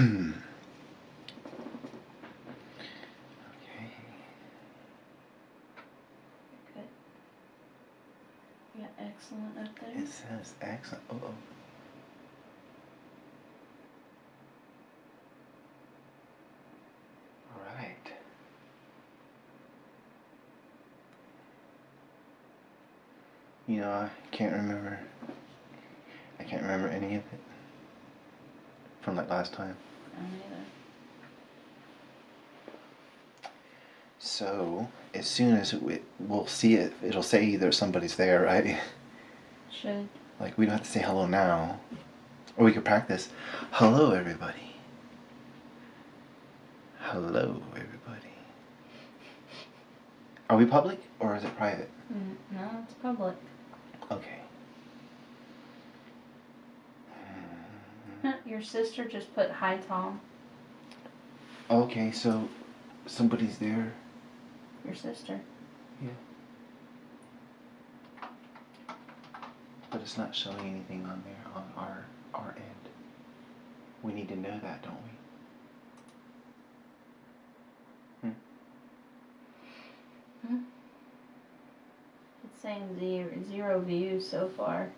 Good. You got excellent up there. It says excellent. Oh. All right. You know, I can't remember any of it from like last time. I don't either. So, as soon as we'll see it, it'll say either somebody's there, right? Should. Like, we don't have to say hello now. Or we could practice. Hello, everybody. Hello, everybody. Are we public or is it private? No, it's public. Okay. Your sister just put hi, Tom. Okay, so somebody's there. Your sister. Yeah. But it's not showing anything on there on our end. We need to know that, don't we? It's saying zero views so far.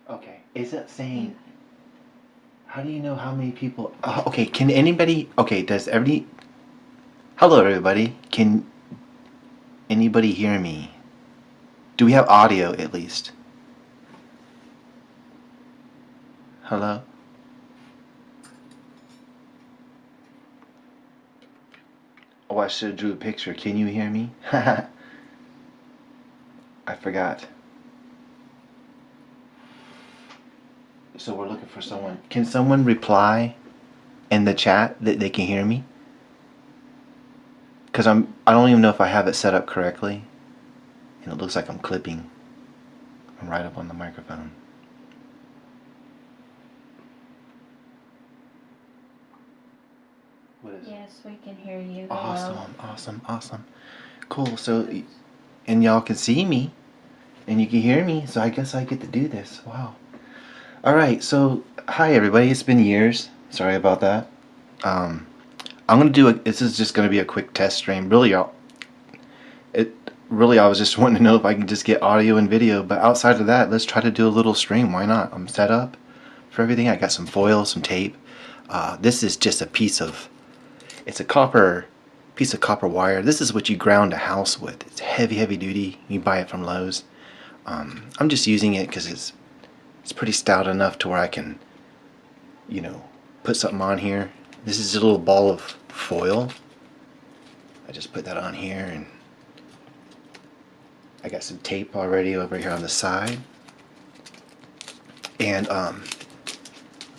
Okay. Is it saying... How do you know how many people... okay, can anybody... Okay, does everybody... Hello, everybody. Can anybody hear me? Do we have audio, at least? Hello? Oh, I should have drew a picture. Can you hear me? I forgot. So we're looking for someone. Can someone reply in the chat that they can hear me? Because I don't even know if I have it set up correctly. And it looks like I'm clipping. I'm right up on the microphone. What is it? Yes, we can hear you. Awesome. Cool. So, and y'all can see me. And you can hear me. So I guess I get to do this. Wow. Alright, so hi everybody. It's been years. Sorry about that. I'm gonna do this is just gonna be a quick test stream. Really, I was just wanting to know if I can just get audio and video, but outside of that, let's try to do a little stream. Why not? I'm set up for everything. I got some foil, some tape. This is just it's a piece of copper wire. This is what you ground a house with. It's heavy duty. You buy it from Lowe's. I'm just using it because it's pretty stout enough to where I can, you know, put something on here. This is a little ball of foil. I just put that on here, and I got some tape already over here on the side. And I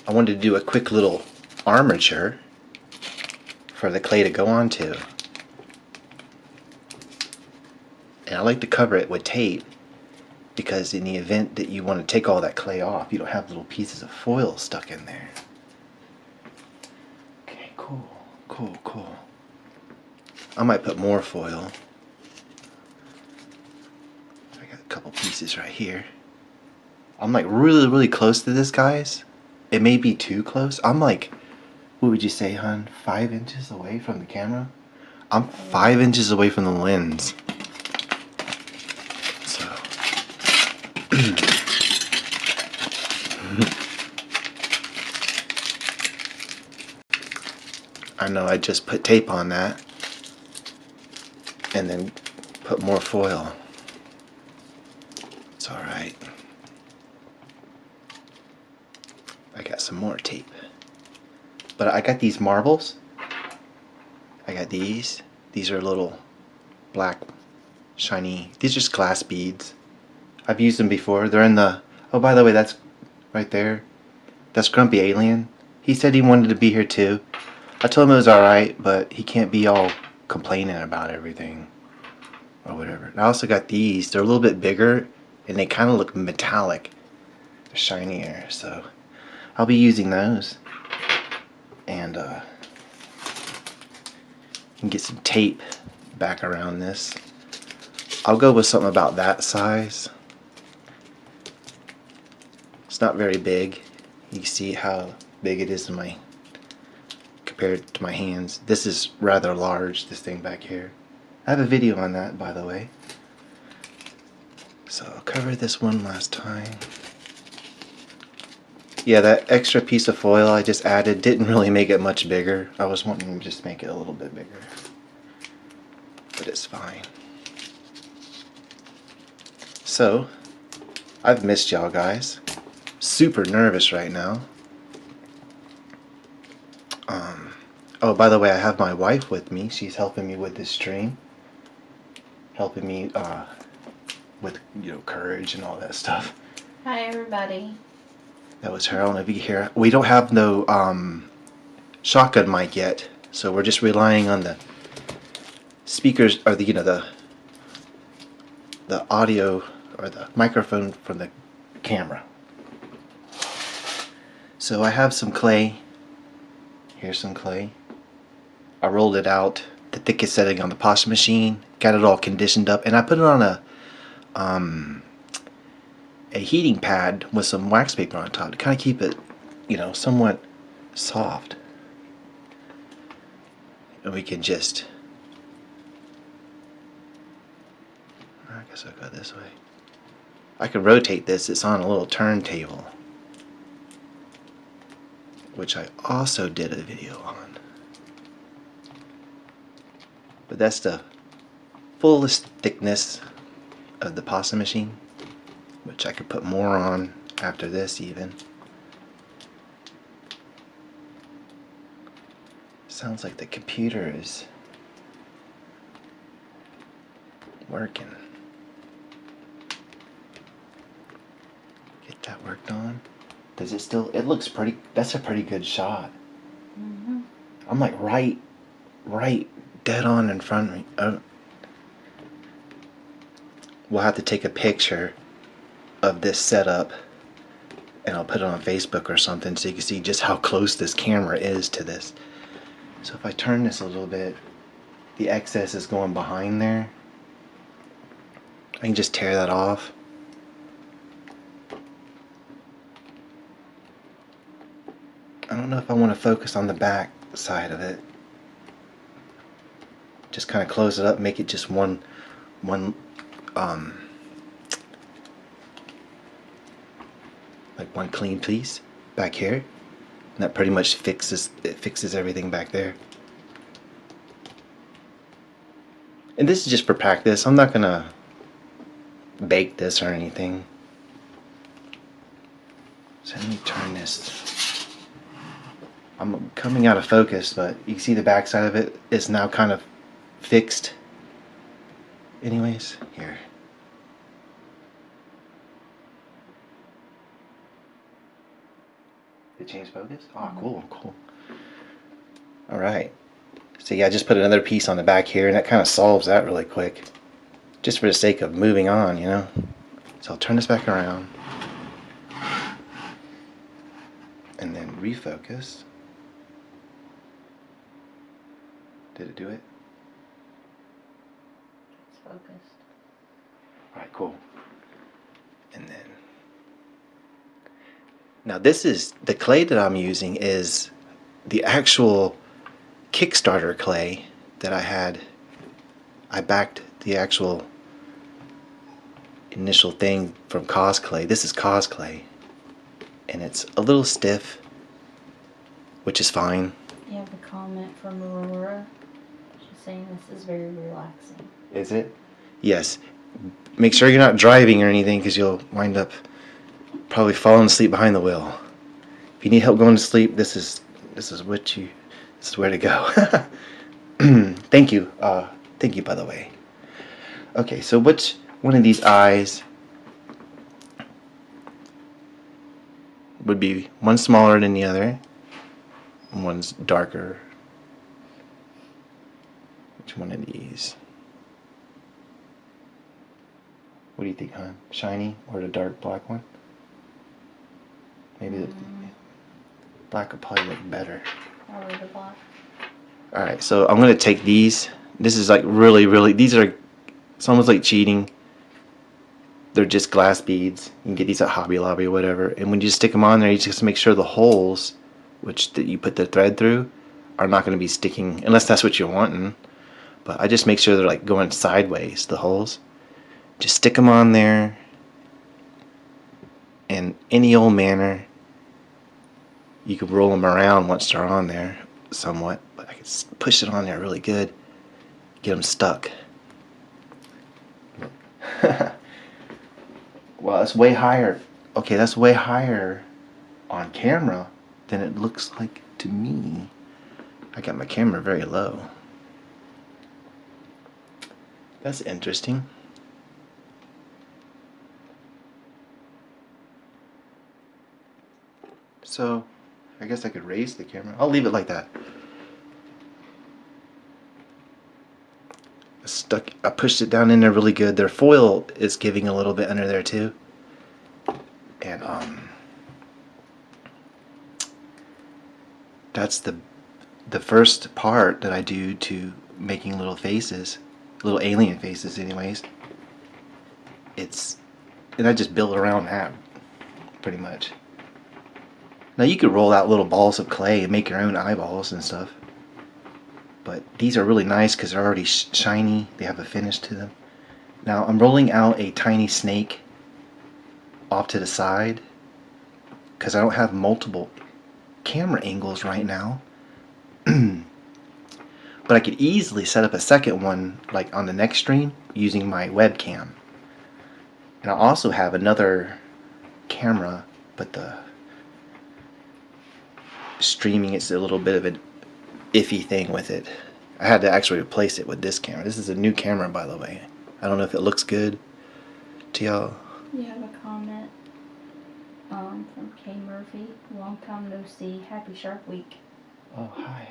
wanted to do a quick little armature for the clay to go onto. And I like to cover it with tape because in the event that you want to take all that clay off, you don't have little pieces of foil stuck in there. Okay, cool. I might put more foil. I got a couple pieces right here. I'm like really close to this, guys. It may be too close. I'm like, what would you say, hon? 5 inches away from the camera? I'm 5 inches away from the lens. So I know I just put tape on that and then put more foil. It's alright. I got some more tape. But I got these marbles. I got these. These are little black, shiny. These are just glass beads. I've used them before. They're in the... Oh, by the way, that's right there. That's Grumpy Alien. He said he wanted to be here too. I told him it was alright, but he can't be all complaining about everything. Or whatever. And I also got these. They're a little bit bigger, and they kind of look metallic. They're shinier, so... I'll be using those. And can get some tape back around this. I'll go with something about that size. It's not very big. You can see how big it is in my compared to my hands. This is rather large, this thing back here. I have a video on that, by the way. So I'll cover this one last time. Yeah, that extra piece of foil I just added didn't really make it much bigger. I was wanting to just make it a little bit bigger. But it's fine. So, I've missed y'all guys. Super nervous right now. Oh, by the way, I have my wife with me. She's helping me with this stream. Helping me with, courage and all that stuff. Hi, everybody. That was her. I don't know if you can hear. We don't have no shotgun mic yet, so we're just relying on the speakers, or the audio or the microphone from the camera. So I have some clay. Here's some clay. I rolled it out, the thickest setting on the pasta machine, got it all conditioned up, and I put it on a heating pad with some wax paper on top to kind of keep it, somewhat soft. And we can just, I guess I'll go this way. I can rotate this. It's on a little turntable, which I also did a video on. But that's the fullest thickness of the pasta machine, which I could put more on after this even. Sounds like the computer is working. Get that worked on. Does it still, it looks pretty, that's a pretty good shot. Mm-hmm. I'm like right dead on in front of me. Oh. We'll have to take a picture of this setup and I'll put it on Facebook or something so you can see just how close this camera is to this. So if I turn this a little bit, the excess is going behind there. I can just tear that off. I don't know if I want to focus on the back side of it. Just kind of close it up, make it just one like one clean piece back here. And that pretty much fixes everything back there. And this is just for practice. I'm not gonna bake this or anything. So let me turn this. I'm coming out of focus, but you can see the back side of it is now kind of fixed. Anyways, here. Did it change focus? Oh, cool. Alright. So yeah, I just put another piece on the back here, and that kind of solves that really quick. Just for the sake of moving on, So I'll turn this back around. And then refocus. Did it do it? It's focused. Alright, cool. And then now this is the clay that I'm using is the actual Kickstarter clay that I had. I backed the actual initial thing from Cosclay. This is Cosclay, and it's a little stiff, which is fine. You have a comment from Aurora. She's saying this is very relaxing. Is it? Yes. Make sure you're not driving or anything, because you'll wind up probably falling asleep behind the wheel. If you need help going to sleep, this is where to go. Thank you. Thank you, by the way. Okay, so which one of these eyes would be one smaller than the other, and one's darker? Which one of these? What do you think, hon? Shiny or the dark black one? Maybe the Black would probably look better. I'll leave it black. Alright, so I'm going to take these. This is like really, these are, it's almost like cheating. They're just glass beads. You can get these at Hobby Lobby or whatever. And when you just stick them on there, you just make sure the holes, that you put the thread through, are not going to be sticking, unless that's what you're wanting. But I just make sure they're like going sideways, the holes. Just stick them on there in any old manner. You can roll them around once they're on there somewhat, but I can push it on there really good, get them stuck. Well, that's way higher. Okay, that's way higher on camera than it looks like to me. I got my camera very low. That's interesting. So, I guess I could raise the camera. I'll leave it like that. I pushed it down in there really good. Their foil is giving a little bit under there too. And that's the first part that I do to making little faces, little alien faces anyways. And I just build around that pretty much. Now you could roll out little balls of clay and make your own eyeballs and stuff. But these are really nice because they're already shiny. They have a finish to them. Now I'm rolling out a tiny snake off to the side because I don't have multiple camera angles right now. But I could easily set up a second one like on the next stream using my webcam. And I also have another camera, but the streaming is a little bit of an iffy thing with it. I had to actually replace it with this camera. This is a new camera, by the way. I don't know if it looks good to y'all. You have a comment from K Murphy. Long time no see. Happy Shark Week. Oh, hi.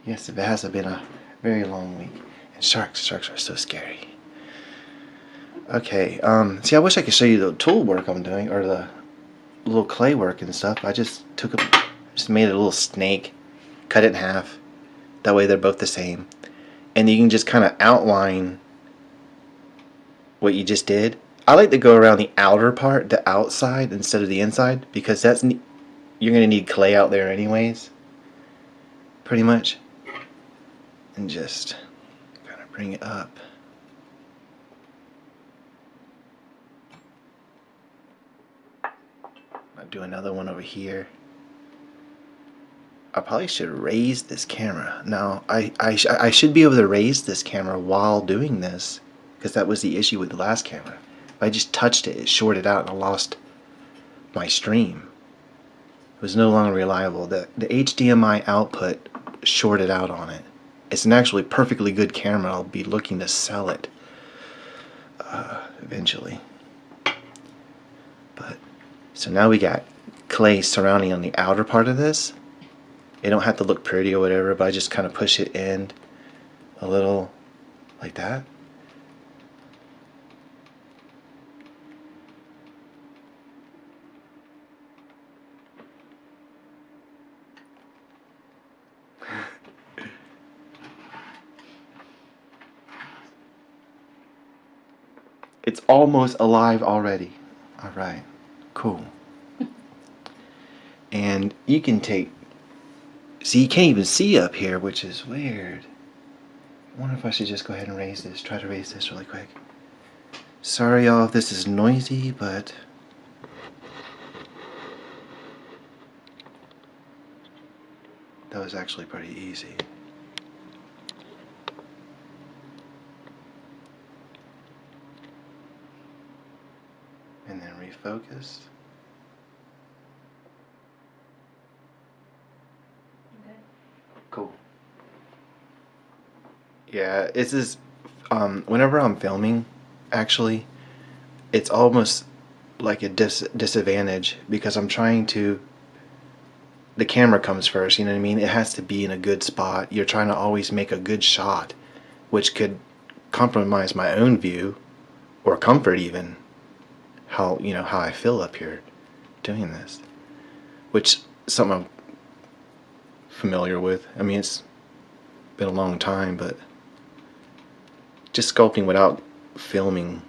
Yes, it has been a very long week. And sharks are so scary. Okay, see, I wish I could show you the tool work I'm doing, or the little clay work and stuff. I just made a little snake, cut it in half. That way they're both the same. And you can just kind of outline what you just did. I like to go around the outer part, the outside, instead of the inside, because you're going to need clay out there anyways. Pretty much. And just kind of bring it up. I'll do another one over here. I probably should raise this camera. Now, I should be able to raise this camera while doing this, because that was the issue with the last camera. If I just touched it, it shorted out and I lost my stream. It was no longer reliable. The HDMI output shorted out on it. It's an actually perfectly good camera. I'll be looking to sell it eventually. But so now we got clay surrounding on the outer part of this. It don't have to look pretty or whatever, but I just kind of push it in a little like that. It's almost alive already. Alright, cool. And you can see, you can't even see up here, which is weird. I wonder if I should just go ahead and raise this. Try to raise this really quick. Sorry y'all if this is noisy, but that was actually pretty easy. And then refocus. Okay. Cool. Yeah, it's just whenever I'm filming, actually, it's almost like a disadvantage because I'm trying to. The camera comes first, you know what I mean? It has to be in a good spot. You're trying to always make a good shot, which could compromise my own view, or comfort even. How I feel up here doing this, which something I'm familiar with. I mean, it's been a long time, but just sculpting without filming,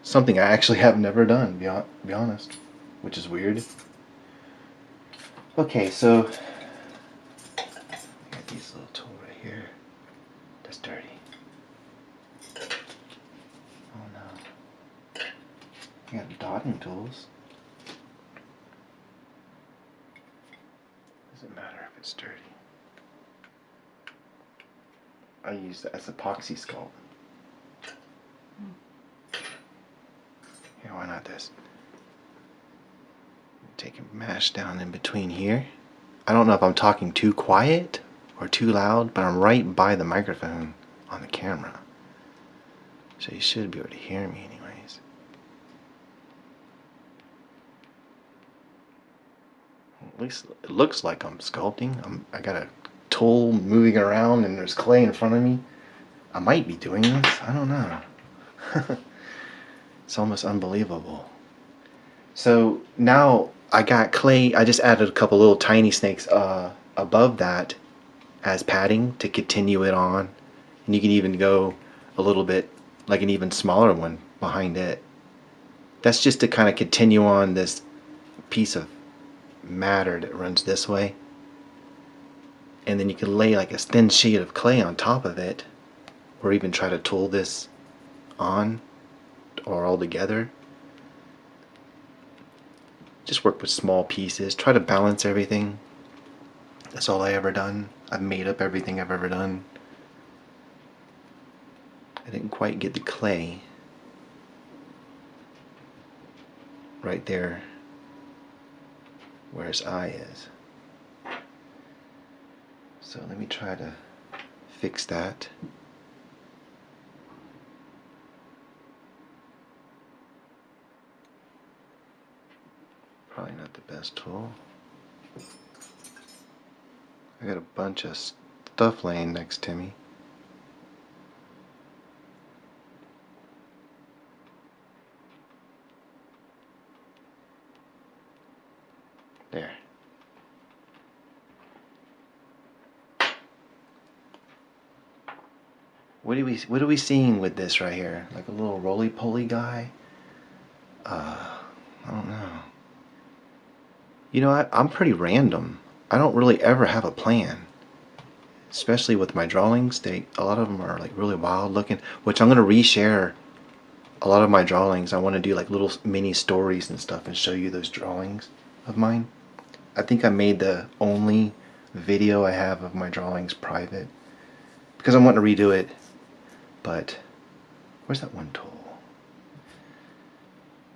something I actually have never done, be honest, which is weird. Okay, so I got these little tool right here. That's dirty. Oh no. I got dotting tools. Doesn't matter if it's dirty. I use that as epoxy sculpt. Here, why not this? Take a mash down in between here. I don't know if I'm talking too quiet or too loud, but I'm right by the microphone on the camera. So you should be able to hear me anyways. At least it looks like I'm sculpting. I got a tool moving around and there's clay in front of me. I might be doing this. I don't know. It's almost unbelievable. So now I got clay. I just added a couple little tiny snakes above that as padding to continue it on. And you can even go a little bit like an even smaller one behind it. That's just to kind of continue on this piece of matter that runs this way. And then you can lay like a thin sheet of clay on top of it, or even try to tool this on or all together. Just work with small pieces, try to balance everything. That's all I ever done. I've made up everything I've ever done. I didn't quite get the clay right there where his eye is. So let me try to fix that. Probably not the best tool. I got a bunch of stuff laying next to me. There. What are we seeing with this right here? Like a little roly-poly guy? I don't know. You know, I'm pretty random. I don't really ever have a plan. Especially with my drawings, a lot of them are like really wild looking, which I'm going to reshare a lot of my drawings. I want to do like little mini stories and stuff and show you those drawings of mine. I think I made the only video I have of my drawings private because I'm wanting to redo it. But where's that one tool?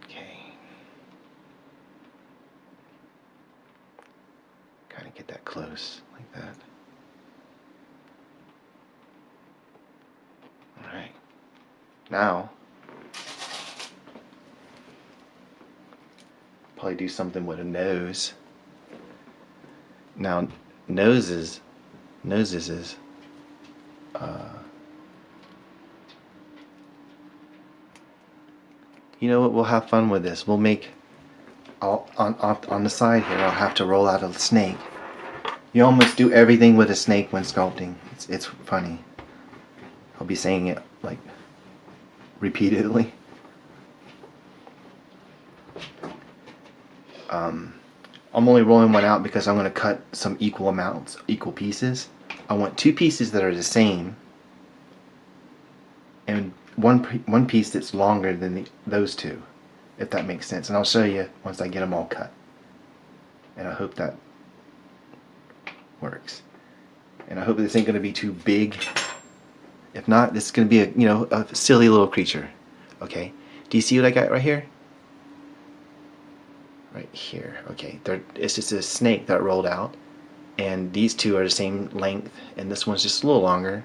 Okay. Kind of get that close like that. Alright. Now, probably do something with a nose. Now, noses is you know what, we'll have fun with this. We'll make, on the side here, I'll have to roll out a snake. You almost do everything with a snake when sculpting. It's funny. I'll be saying it like repeatedly. I'm only rolling one out because I'm going to cut some equal pieces. I want two pieces that are the same, and one piece that's longer than those two, if that makes sense. And I'll show you once I get them all cut. And I hope that works. And I hope this ain't going to be too big. If not, this is going to be a silly little creature. Okay? Do you see what I got right here? Right here. Okay. It's just a snake that rolled out. And these two are the same length. And this one's just a little longer.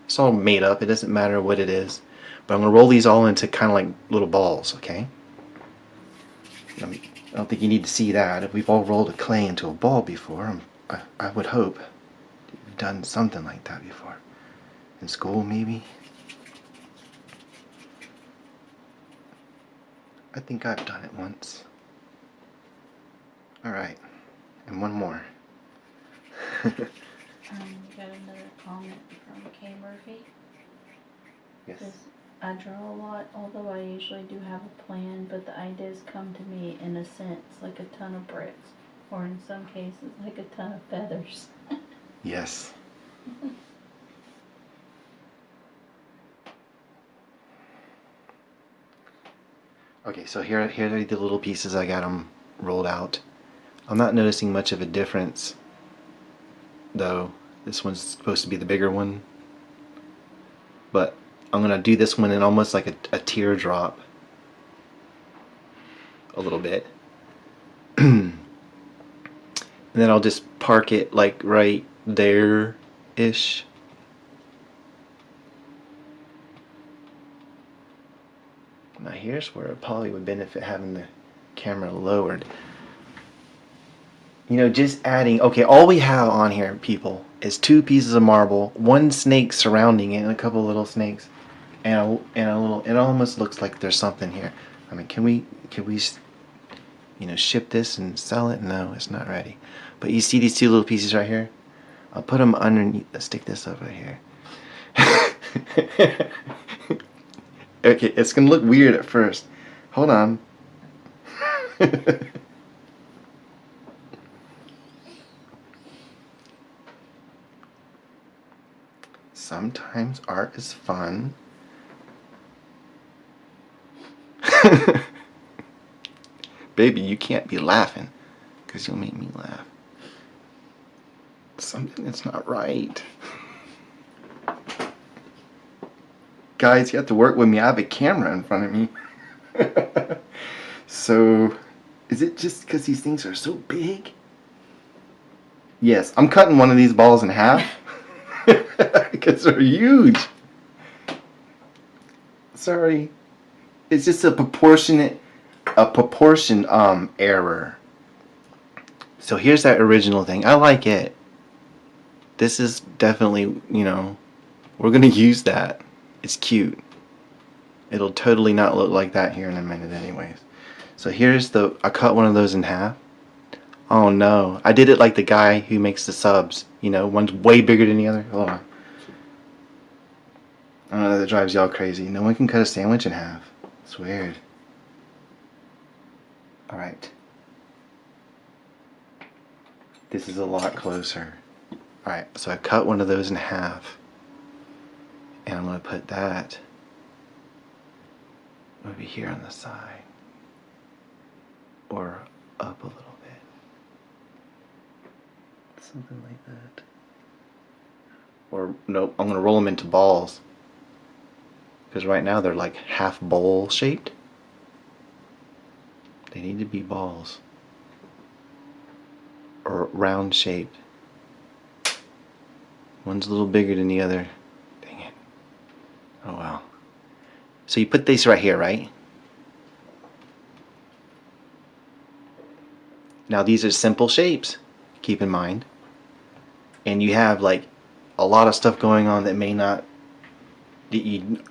It's all made up. It doesn't matter what it is. But I'm going to roll these all into kind of like little balls. Okay? I don't think you need to see that. If we've all rolled a clay into a ball before, I would hope you've done something like that before. In school, maybe? I think I've done it once. Alright, and one more. Got another comment from K Murphy. Yes. Says, I draw a lot, although I usually do have a plan, but the ideas come to me in a sense like a ton of bricks, or in some cases like a ton of feathers. Yes. Okay, so here are the little pieces. I got them rolled out. I'm not noticing much of a difference, though. This one's supposed to be the bigger one. But I'm going to do this one in almost like a teardrop. A little bit. And then I'll just park it like right there-ish. Now here's where it probably would benefit having the camera lowered. You know, just adding, okay, all we have on here, people, is 2 pieces of marble, 1 snake surrounding it, and a couple little snakes, and a little, it almost looks like there's something here. I mean, can we, you know, ship this and sell it? No, it's not ready. But you see these 2 little pieces right here? I'll put them underneath, let's stick this over here. Okay, it's gonna look weird at first. Hold on. Sometimes art is fun. Baby, you can't be laughing, because you'll make me laugh. Something that's not right. Guys, you have to work with me. I have a camera in front of me. So, is it just because these things are so big? Yes, I'm cutting one of these balls in half. Because they're huge. Sorry. It's just a proportion error. So here's that original thing. I like it. This is definitely, you know, we're gonna use that. It's cute. It'll totally not look like that here in a minute anyways. So here's I cut one of those in half. Oh no, I did it like the guy who makes the subs. You know, one's way bigger than the other. Hold on. I don't know, that drives y'all crazy. No one can cut a sandwich in half. It's weird. Alright. This is a lot closer. Alright, so I cut one of those in half. And I'm going to put that over here on the side. Or up a little bit. Something like that. Or, nope, I'm going to roll them into balls. Because right now they're like half bowl shaped. They need to be balls. Or round shaped. One's a little bigger than the other. Dang it. Oh well. So you put these right here, right? Now these are simple shapes, keep in mind. And you have like a lot of stuff going on that may not,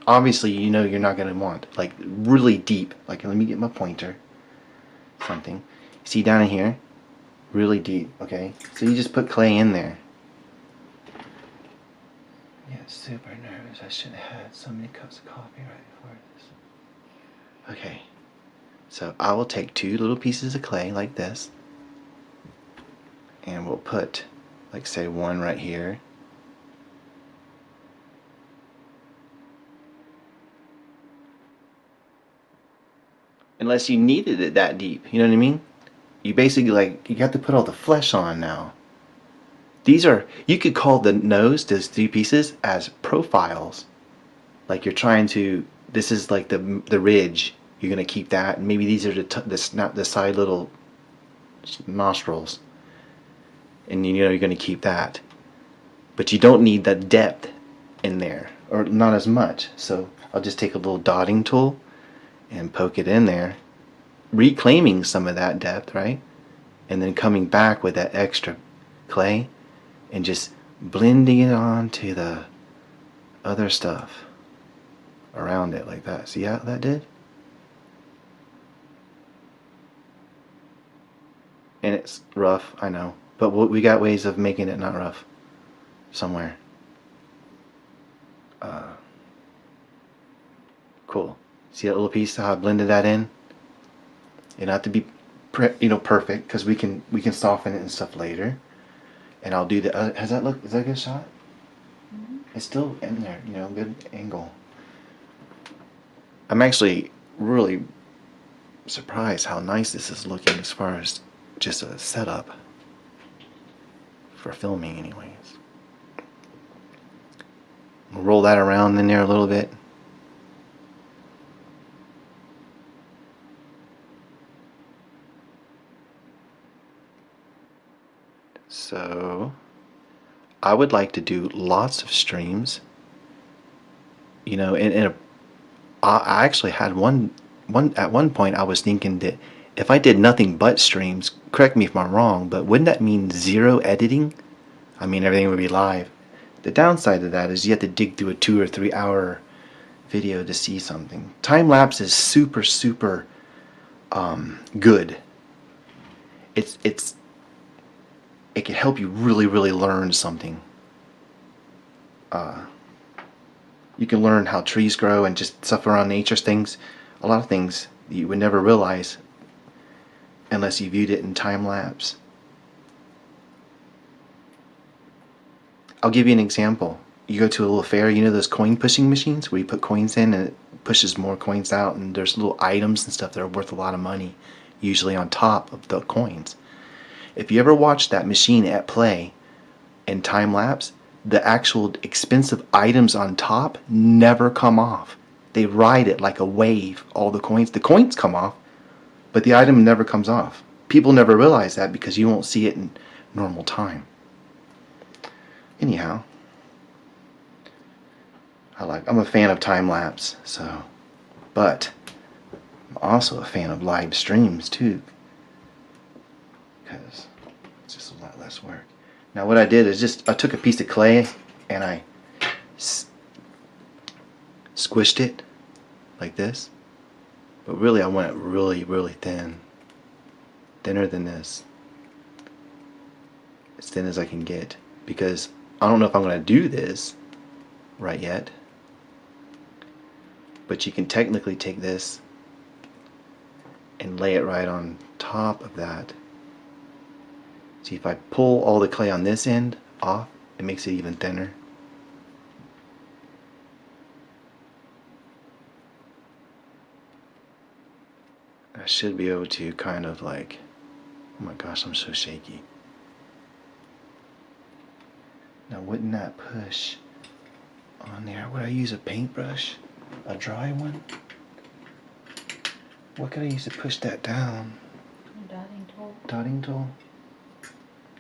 obviously you know you're not going to want. Like really deep. Like let me get my pointer. Something. See down in here? Really deep, okay? So you just put clay in there. Yeah, super nervous. I should have had so many cups of coffee right before this. Okay. So I will take 2 little pieces of clay like this. And we'll put, like say, one right here. Unless you needed it that deep, you know what I mean? You basically like, you have to put all the flesh on now. These are, you could call the nose, those 3 pieces, as profiles. Like you're trying to, this is like the ridge. You're going to keep that. And maybe these are the side little nostrils. And you know you're going to keep that. But you don't need that depth in there. Or not as much. So I'll just take a little dotting tool and poke it in there. Reclaiming some of that depth, right? And then coming back with that extra clay. And just blending it onto the other stuff around it like that. See how that did? And it's rough, I know, But we got ways of making it not rough somewhere. Cool. See that little piece, how I blended that in? It don't have to be perfect, because we can soften it and stuff later. And I'll do the is that a good shot? Mm-hmm. It's still in there, good angle. I'm actually really surprised how nice this is looking as far as just a setup for filming anyways. We'll roll that around in there a little bit. So I would like to do lots of streams. I actually had one at one point I was thinking that if I did nothing but streams, correct me if I'm wrong, but wouldn't that mean zero editing? I mean, everything would be live. The downside of that is you have to dig through a 2 or 3 hour video to see something. Time lapse is super good. It can help you really learn something. You can learn how trees grow and just stuff around nature, things, a lot of things you would never realize unless you viewed it in time lapse. I'll give you an example. You go to a little fair, those coin pushing machines where you put coins in and it pushes more coins out, and there's little items and stuff that are worth a lot of money, usually on top of the coins. If you ever watch that machine at play in time lapse, the actual expensive items on top never come off. They ride it like a wave. All the coins come off, but the item never comes off. People never realize that because you won't see it in normal time. Anyhow, I'm a fan of time lapse, but I'm also a fan of live streams too, because it's just a lot less work. Now what I did is I took a piece of clay and I squished it like this, but really I want it really thin, thinner than this, as thin as I can get, because I don't know if I'm going to do this right yet, but you can technically take this and lay it right on top of that. See, if I pull all the clay on this end off, it makes it even thinner. I should be able to kind of oh my gosh, I'm so shaky. Now wouldn't that push on there? Would I use a paintbrush? A dry one? What could I use to push that down? A dotting tool. Dotting tool?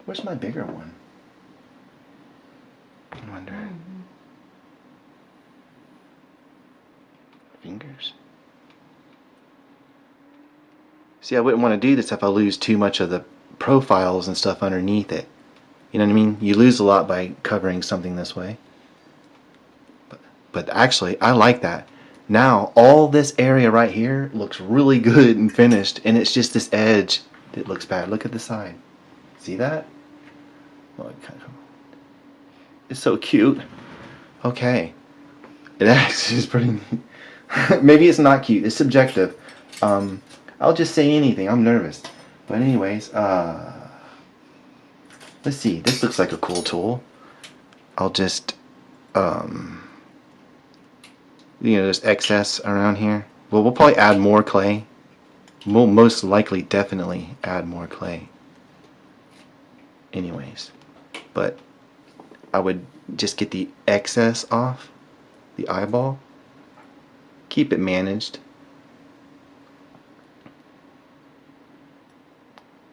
Where's my bigger one? I wonder. Fingers? See, I wouldn't want to do this if I lose too much of the profiles and stuff underneath it. You know what I mean? You lose a lot by covering something this way. But actually, I like that. Now, all this area right here looks really good and finished, and it's just this edge that looks bad. Look at the side. See that? Well, it's so cute. Okay. It actually is pretty neat. Maybe it's not cute. It's subjective. I'll just say anything. I'm nervous. But anyways, let's see. This looks like a cool tool. I'll just, there's excess around here. Well, we'll probably add more clay. We'll most likely definitely add more clay. Anyways. But I would just get the excess off the eyeball. Keep it managed.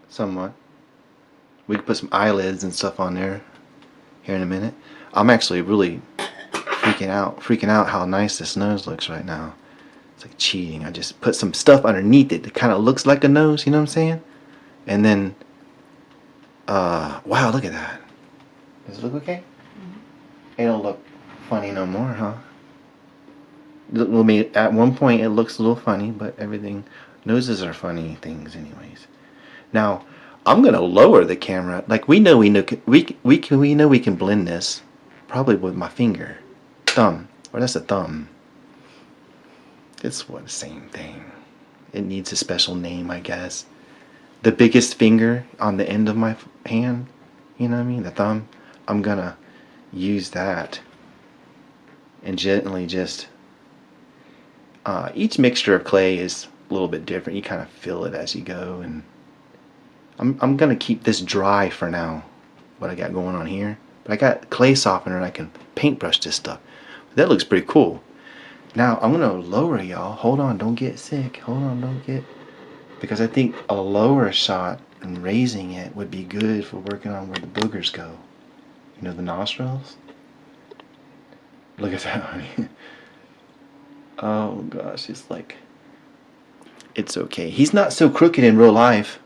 Somewhat. We could put some eyelids and stuff on there here in a minute. I'm actually really freaking out how nice this nose looks right now. It's like cheating. I just put some stuff underneath it that kind of looks like a nose, you know what I'm saying? And then, wow, look at that. Does it look okay? Mm-hmm. It don't look funny no more, huh? At one point it looks a little funny, but noses are funny things anyways. Now, I'm gonna lower the camera. Like we know we can blend this, probably with my finger, thumb, or that's a thumb. It's what the same thing. It needs a special name, I guess. The biggest finger on the end of my hand, you know what I mean, the thumb. I'm gonna use that and gently just. Each mixture of clay is a little bit different. You kind of feel it as you go, and I'm gonna keep this dry for now. What I got going on here, but I got clay softener and I can paintbrush this stuff. That looks pretty cool. Now I'm gonna lower y'all. Hold on, don't get sick. Hold on, don't get. Because I think a lower shot and raising it would be good for working on where the boogers go. You know, the nostrils. Look at that, honey. Oh gosh, it's like. It's okay. He's not so crooked in real life.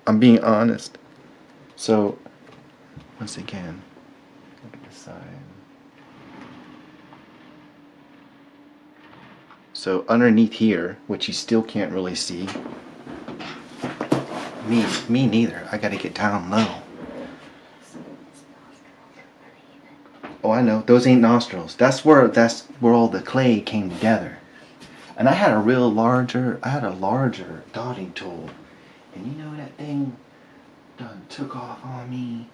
I'm being honest. So, once again, look at the side. So underneath here, which you still can't really see. Me neither. I gotta get down low. Oh, I know. Those ain't nostrils. That's where all the clay came together. And I had a larger dotting tool. And you know that thing done took off on me.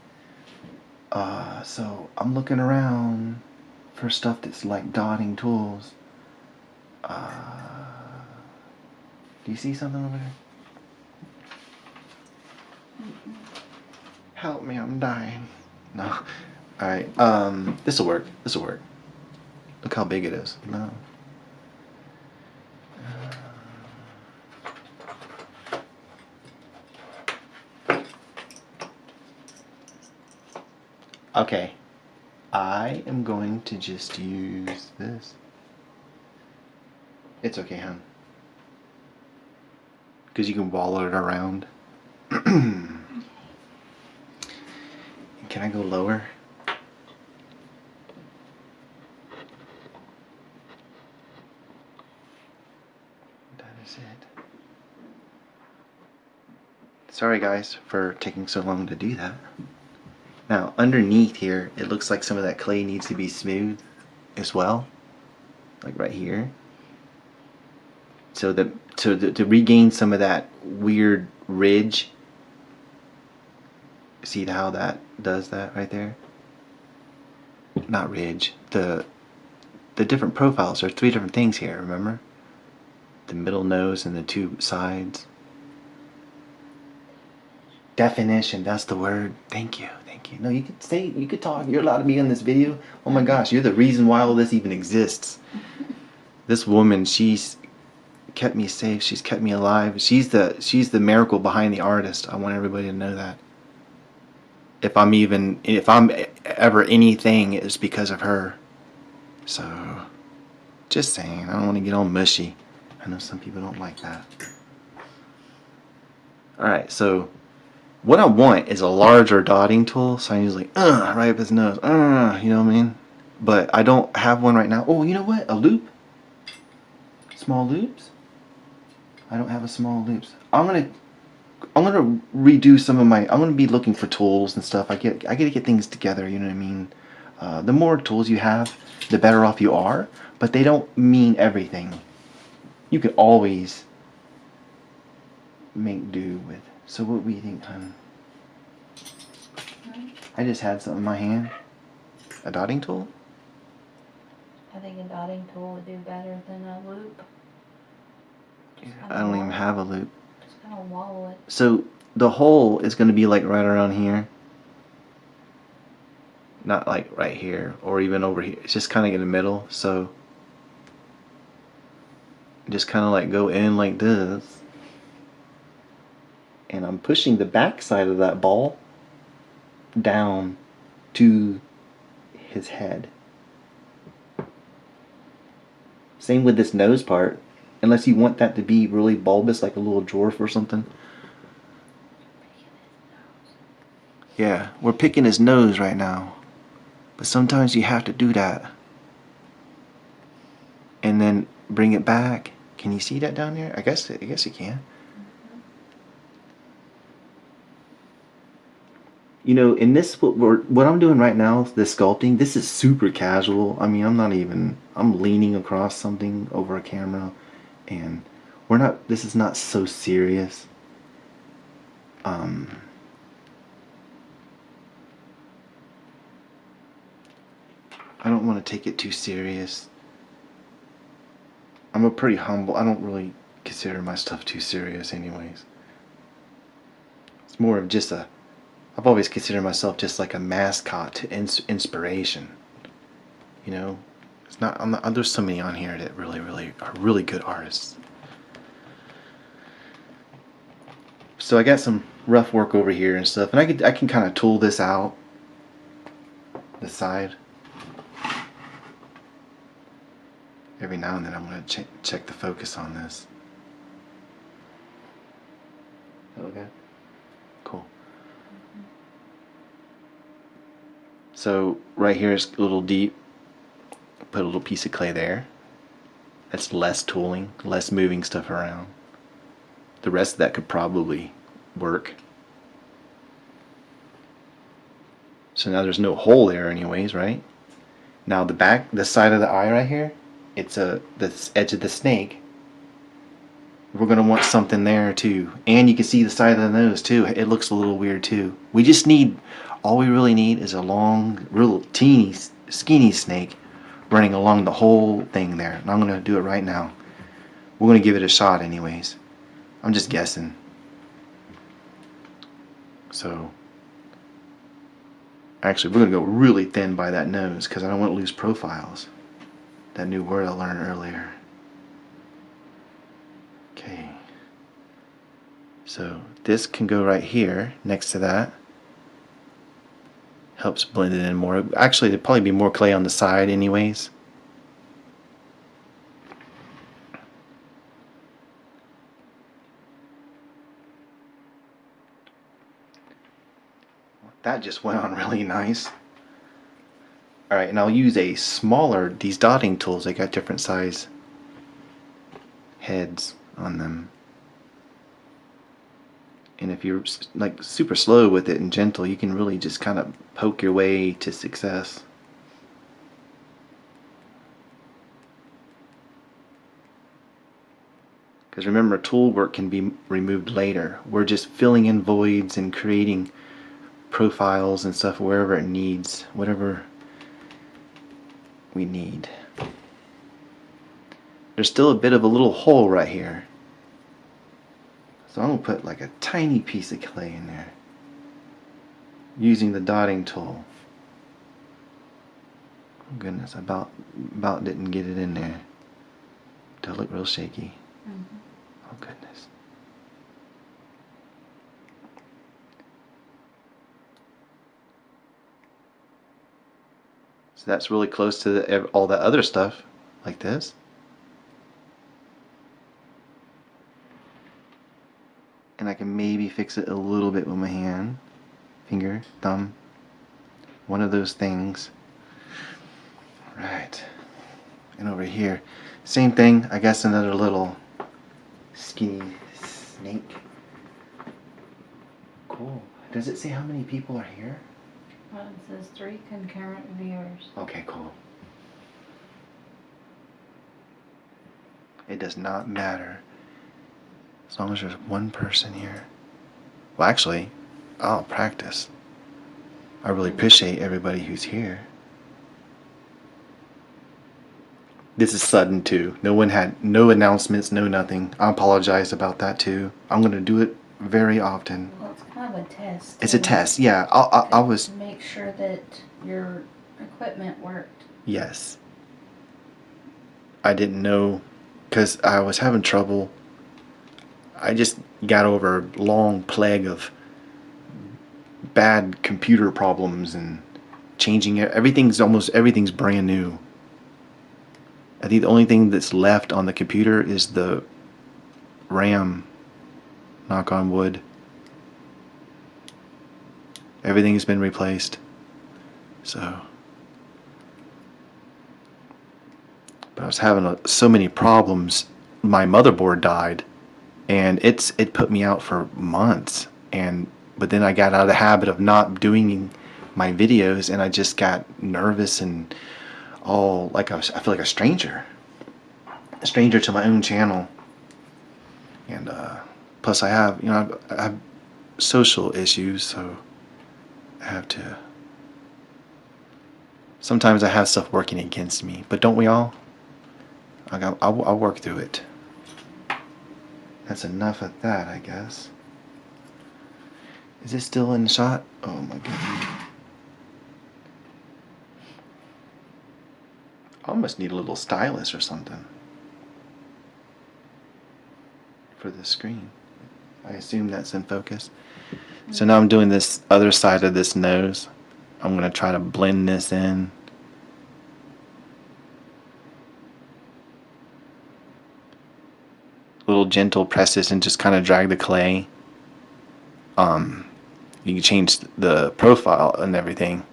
So I'm looking around for stuff that's like dotting tools. Do you see something over there? Help me, I'm dying. No. Alright, this'll work. This'll work. Look how big it is. No. Okay, I am going to just use this. It's okay, hon. Because you can wallow it around. Can I go lower? That is it. Sorry guys for taking so long to do that. Now, underneath here, it looks like some of that clay needs to be smooth as well. Like right here. So to regain some of that weird ridge. See how that does that right there? Not ridge. The different profiles. There are 3 different things here, remember? The middle nose and the 2 sides. Definition, that's the word. Thank you. No, you could say, you could talk. You're allowed to be in this video. Oh my gosh, you're the reason why all this even exists. This woman, she's kept me safe. She's kept me alive. She's the miracle behind the artist. I want everybody to know that. If I'm ever anything, it's because of her. So, just saying. I don't want to get all mushy. I know some people don't like that. Alright, so what I want is a larger dotting tool, so I use like, right up his nose, you know what I mean? But I don't have one right now. Oh, you know what? A loop? Small loops? I don't have a small loops. I'm gonna redo some of my. I'm gonna be looking for tools and stuff. I gotta get things together. You know what I mean? The more tools you have, the better off you are. But they don't mean everything. You can always make do with. So what do you think, hon? I just had something in my hand. A dotting tool? I think a dotting tool would do better than a loop. I don't even have a loop. Just kind of wallow it. So the hole is going to be like right around here. Not like right here or even over here. It's just kind of in the middle. So just kind of like go in like this. And I'm pushing the back side of that ball down to his head. Same with this nose part. Unless you want that to be really bulbous, like a little dwarf or something. Yeah, we're picking his nose right now. But sometimes you have to do that. And then bring it back. Can you see that down there? I guess you can. You know, in this what I'm doing right now, this sculpting, this is super casual. I mean, I'm leaning across something over a camera, and this is not so serious. Um, I don't want to take it too serious. I'm a pretty humble. I don't really consider my stuff too serious, anyways. It's more of just a. I've always considered myself just like a mascot to inspiration. You know, it's not. There's so many on here that really are really good artists. So I got some rough work over here and stuff, and I can kind of tool this out. The side. Every now and then I'm going to check the focus on this. Okay. Cool. So right here is a little deep. Put a little piece of clay there. That's less tooling, less moving stuff around. The rest of that could probably work. So now there's no hole there anyways, right? Now the side of the eye right here, it's the edge of the snake. We're going to want something there too. And you can see the side of the nose too. It looks a little weird too. All we really need is a long, real teeny, skinny snake running along the whole thing there. And I'm going to do it right now. We're going to give it a shot anyways. I'm just guessing. So, actually we're going to go really thin by that nose because I don't want to lose profiles. That new word I learned earlier. Okay. So this can go right here next to that. Helps blend it in more. Actually, there'd probably be more clay on the side anyways. That just went on really nice. Alright, and I'll use these dotting tools. They got different size heads on them. And if you're like super slow with it and gentle, you can really just kind of poke your way to success. Because remember, tool work can be removed later. We're just filling in voids and creating profiles and stuff wherever it needs, whatever we need. There's still a bit of a little hole right here. So I'm going to put like a tiny piece of clay in there using the dotting tool. Oh goodness, I about didn't get it in there. Does it look real shaky? Mm-hmm. Oh goodness. So that's really close to all that other stuff, like this. And I can maybe fix it a little bit with my hand, finger, thumb, one of those things. Right. And over here, same thing, I guess another little skinny snake. Cool. Does it say how many people are here? Well, it says 3 concurrent viewers. Okay, cool. It does not matter. As long as there's one person here. Well, actually, I'll practice. I really appreciate everybody who's here. This is sudden too. No one had no announcements, no nothing. I apologize about that too. I'm going to do it very often. Well, it's kind of a test. It's a test, yeah. I was... Make sure that your equipment worked. Yes. I didn't know, because I was having trouble. I just got over a long plague of bad computer problems and changing it. Almost everything's brand new. I think the only thing that's left on the computer is the RAM. Knock on wood. Everything has been replaced. So, but I was having so many problems. My motherboard died, and it put me out for months. And but then I got out of the habit of not doing my videos, and I just got nervous and all like I feel like a stranger to my own channel. And plus I have, I have social issues, so I have to, sometimes I have stuff working against me, but don't we all? I'll work through it. That's enough of that, I guess. Is this still in the shot? Oh my goodness. I almost need a little stylus or something for the screen. I assume that's in focus. So now I'm doing this other side of this nose. I'm going to try to blend this in. Little gentle presses and just kind of drag the clay. You can change the profile and everything.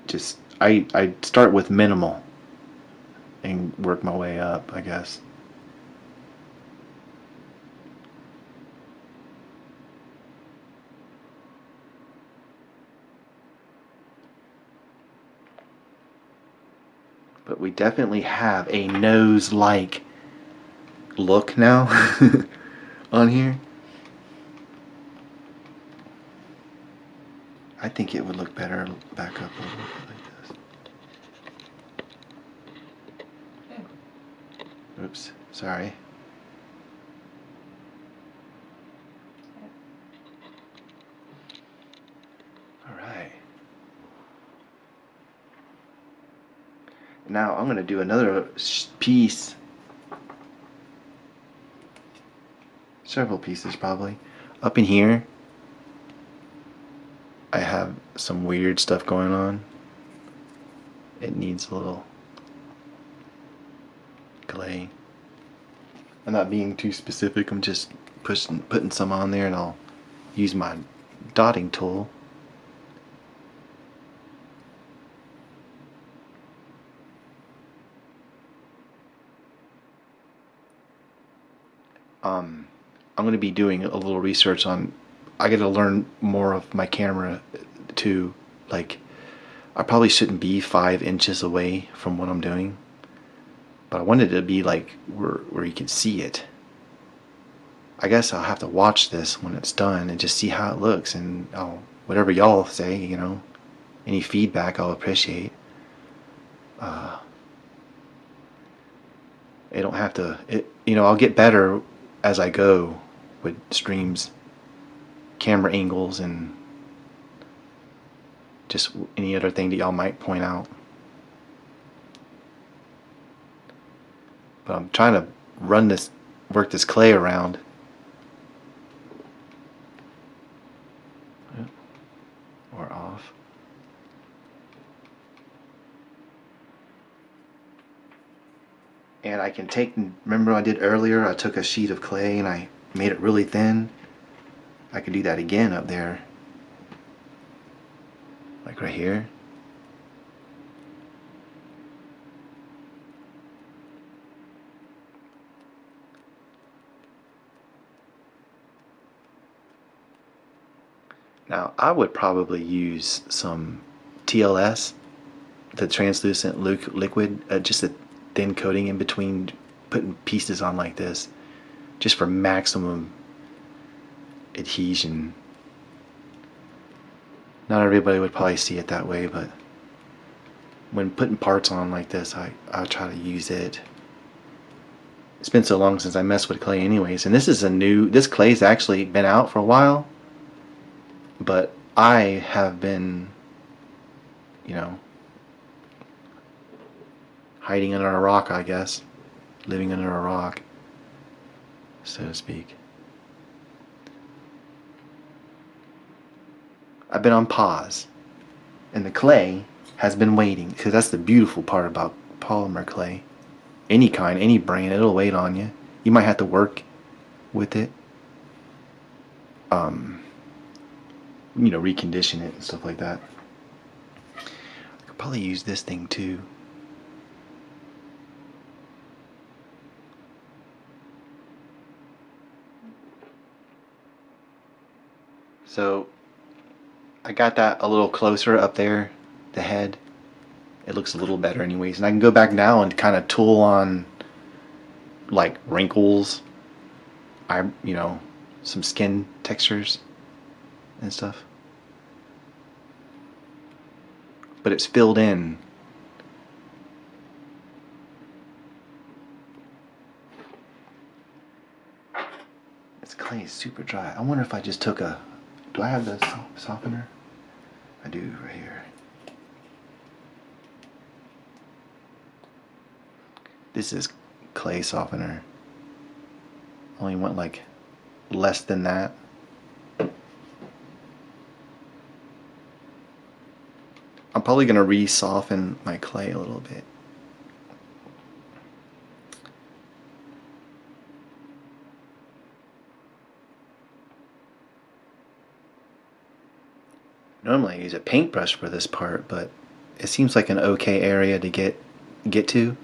Just I start with minimal and work my way up, I guess. But we definitely have a nose-like look now on here. I think it would look better back up a little bit like this. Oops, sorry. Alright. Now I'm going to do another piece. Several pieces probably. Up in here, I have some weird stuff going on. It needs a little clay. I'm not being too specific, I'm just putting some on there, and I'll use my dotting tool. I'm going to be doing a little research on, I got to learn more of my camera too. Like, I probably shouldn't be 5 inches away from what I'm doing, but I wanted it to be like where you can see it. I guess I'll have to watch this when it's done and just see how it looks, and whatever y'all say, any feedback I'll appreciate. It don't have to, I'll get better as I go with streams, camera angles, and just any other thing that y'all might point out. But I'm trying to work this clay around. Or off. And I can remember I did earlier, I took a sheet of clay and I made it really thin. I could do that again up there. Like right here. Now I would probably use some TLS, the translucent liquid, just a thin coating in between putting pieces on like this, just for maximum adhesion. Not everybody would probably see it that way, but when putting parts on like this, I'll try to use it. It's been so long since I messed with clay anyways, and this clay's actually been out for a while, but I have been, hiding under a rock, I guess. Living under a rock, so to speak. I've been on pause, and the clay has been waiting, because that's the beautiful part about polymer clay. Any kind, any brand, it'll wait on you. You might have to work with it, recondition it and stuff like that. I could probably use this thing too. So I got that a little closer up there, the head. It looks a little better anyways. And I can go back now and kind of tool on like wrinkles, some skin textures and stuff. But it's filled in. This clay is super dry. I wonder if I just took a... Do I have the softener? I do, right here. This is clay softener. Only went like less than that. I'm probably gonna re-soften my clay a little bit. Normally I use a paintbrush for this part, but it seems like an okay area to get to.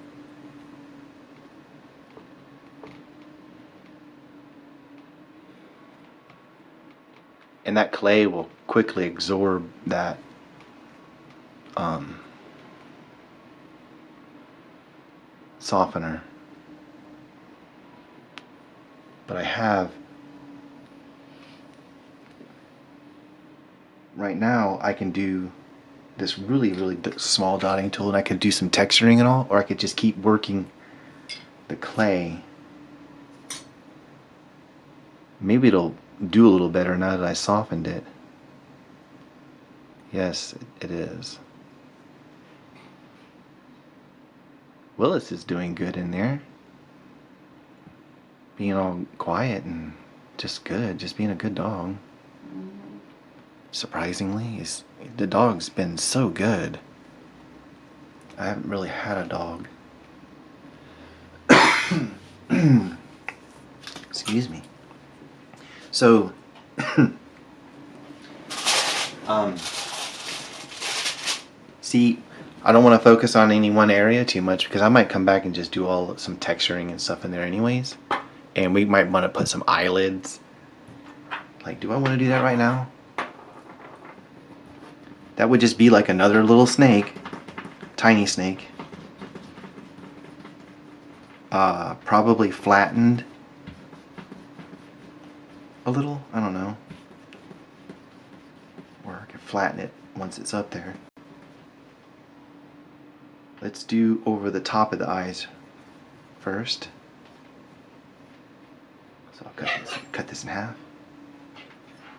And that clay will quickly absorb that softener. But I have, right now I can do this really small dotting tool, and I could do some texturing and all, or I could just keep working the clay. Maybe it'll do a little better now that I softened it. Yes, it is. Willis is doing good in there. Being all quiet and just good, just being a good dog. Surprisingly, the dog's been so good. I haven't really had a dog. Excuse me. So, see, I don't want to focus on any one area too much because I might come back and just do some texturing and stuff in there anyways. And we might want to put some eyelids. Like, do I want to do that right now? That would just be like another little snake. Tiny snake. Probably flattened a little. I don't know. Or I could flatten it once it's up there. Let's do over the top of the eyes first. So I'll cut this in half.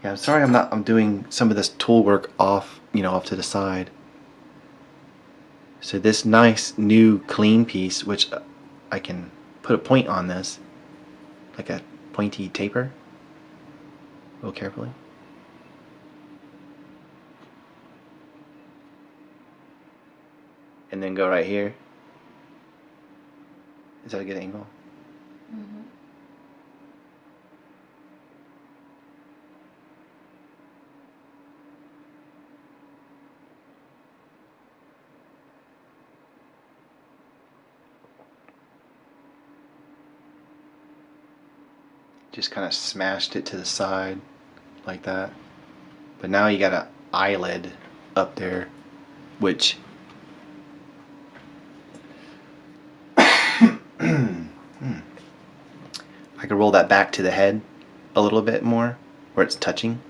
Yeah, I'm sorry I'm doing some of this tool work off to the side. So this nice new clean piece, which I can put a point on this, like a pointy taper, real carefully. And then go right here. Is that a good angle? Mm-hmm. Just kind of smashed it to the side like that. But now you got an eyelid up there, which I could roll that back to the head a little bit more where it's touching.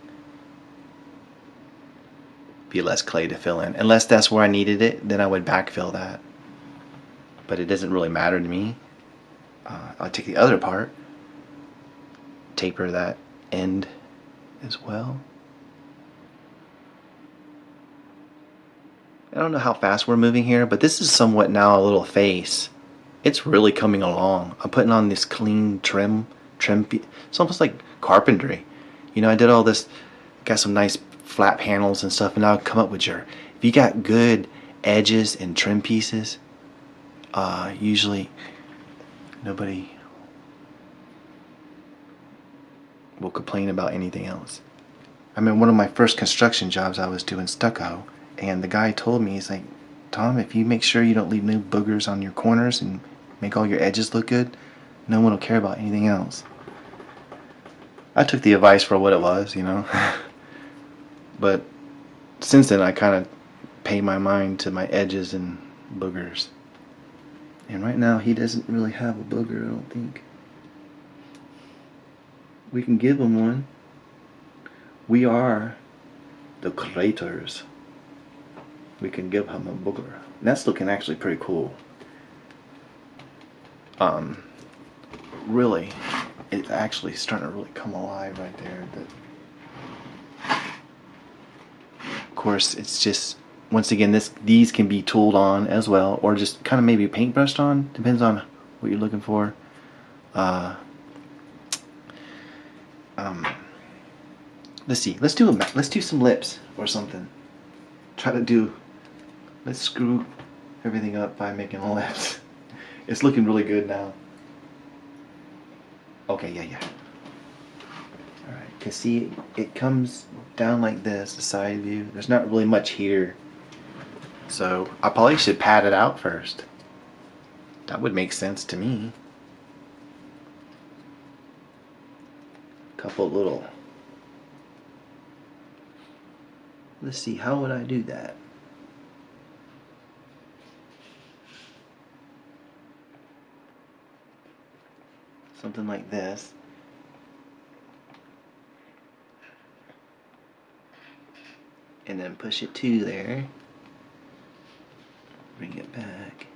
Be less clay to fill in. Unless that's where I needed it, then I would backfill that. But it doesn't really matter to me. I'll take the other part, taper that end as well. I don't know how fast we're moving here, but this is somewhat now a little face. It's really coming along. I'm putting on this clean trim. It's almost like carpentry. I did all this, got some nice flat panels and stuff, and now I'll come up with if you got good edges and trim pieces, usually nobody will complain about anything else. I mean, one of my first construction jobs, I was doing stucco, and the guy told me, he's like, Tom, if you make sure you don't leave no boogers on your corners and make all your edges look good, no one will care about anything else. I took the advice for what it was, But since then, I kind of pay my mind to my edges and boogers. And right now, he doesn't really have a booger, I don't think. We can give him one. We are the creators. We can give him a booger. And that's looking actually pretty cool. Really, it's actually starting to really come alive right there. But of course, it's just, once again, these can be tooled on as well, or just kind of maybe paintbrushed on. Depends on what you're looking for. Let's see. Let's do some lips or something. Let's screw everything up by making lips. It's looking really good now. Okay, yeah. Alright, cause see, it comes down like this, the side view. There's not really much here. So I probably should pat it out first. That would make sense to me. Couple little. Let's see, how would I do that? Something like this. And then push it to there. Bring it back.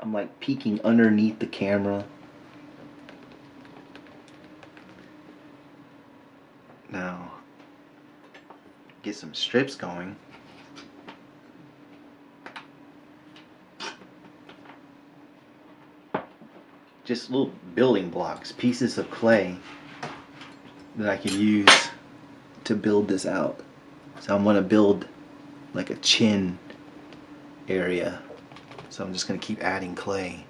I'm like peeking underneath the camera. Now, get some strips going. Just little building blocks, pieces of clay that I can use to build this out. So I'm going to build like a chin area. So I'm just going to keep adding clay.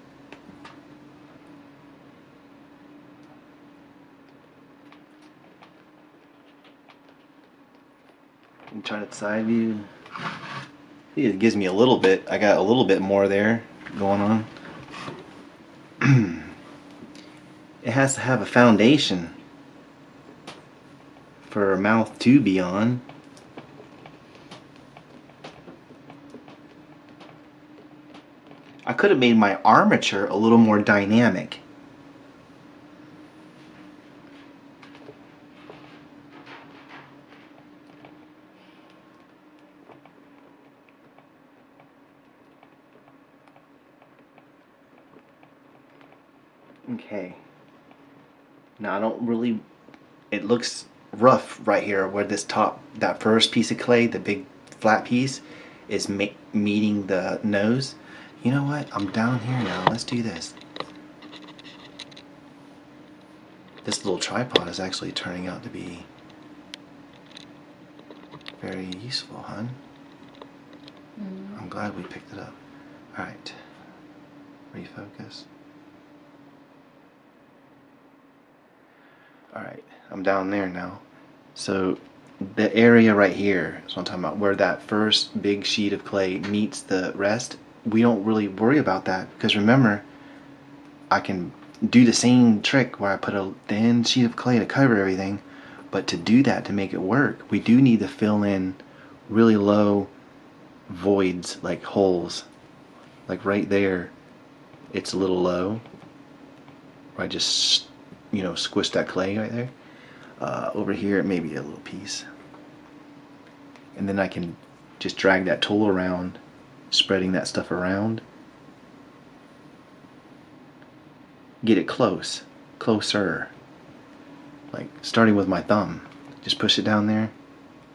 I'm trying to side view. It gives me a little bit. I got a little bit more there going on. It has to have a foundation for a mouth to be on. I could have made my armature a little more dynamic. Okay. Now I don't really, it looks rough right here where that first piece of clay, the big flat piece, is meeting the nose. You know what? I'm down here now. Let's do this. This little tripod is actually turning out to be very useful, hon. I'm glad we picked it up. Alright. Refocus. Alright, I'm down there now. So the area right here is what I'm talking about, where that first big sheet of clay meets the rest. We don't really worry about that because remember, I can do the same trick where I put a thin sheet of clay to cover everything, but to do that, to make it work, we do need to fill in really low voids, like holes. Like right there, it's a little low. I just, squish that clay right there. Over here, maybe a little piece. And then I can just drag that tool around, spreading that stuff around. Get it closer. Like starting with my thumb. Just push it down there.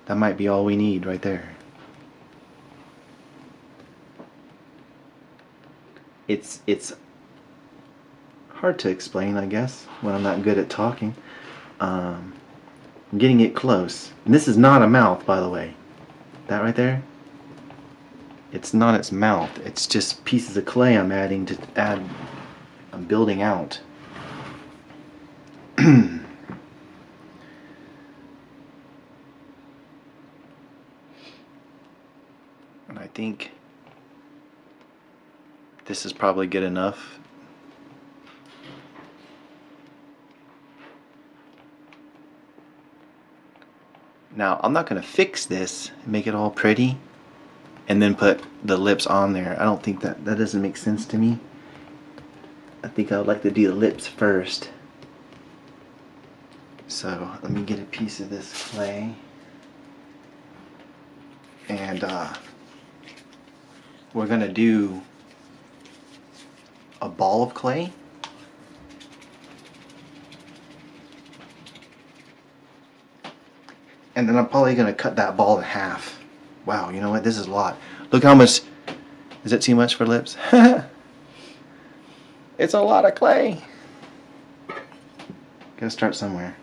That might be all we need right there. It's hard to explain, I guess, when I'm not good at talking. I'm getting it close. And this is not a mouth, by the way. That right there, it's not its mouth. It's just pieces of clay I'm I'm building out. And I think this is probably good enough. Now, I'm not going to fix this and make it all pretty and then put the lips on there. I don't think that doesn't make sense to me. I think I would like to do the lips first. So let me get a piece of this clay, and we're gonna do a ball of clay. And then I'm probably gonna cut that ball in half. Wow, you know what? This is a lot. Look how much. Is it too much for lips? It's a lot of clay. Gotta start somewhere.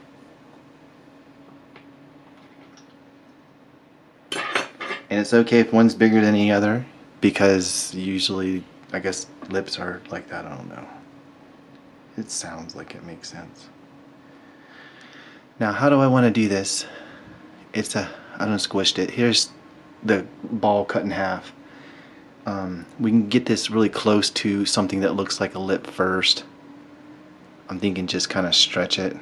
And it's okay if one's bigger than the other, because usually, I guess, lips are like that. I don't know. It sounds like it makes sense. Now, how do I want to do this? I don't squished it. Here's the ball cut in half. We can get this really close to something that looks like a lip first. I'm thinking just kind of stretch it.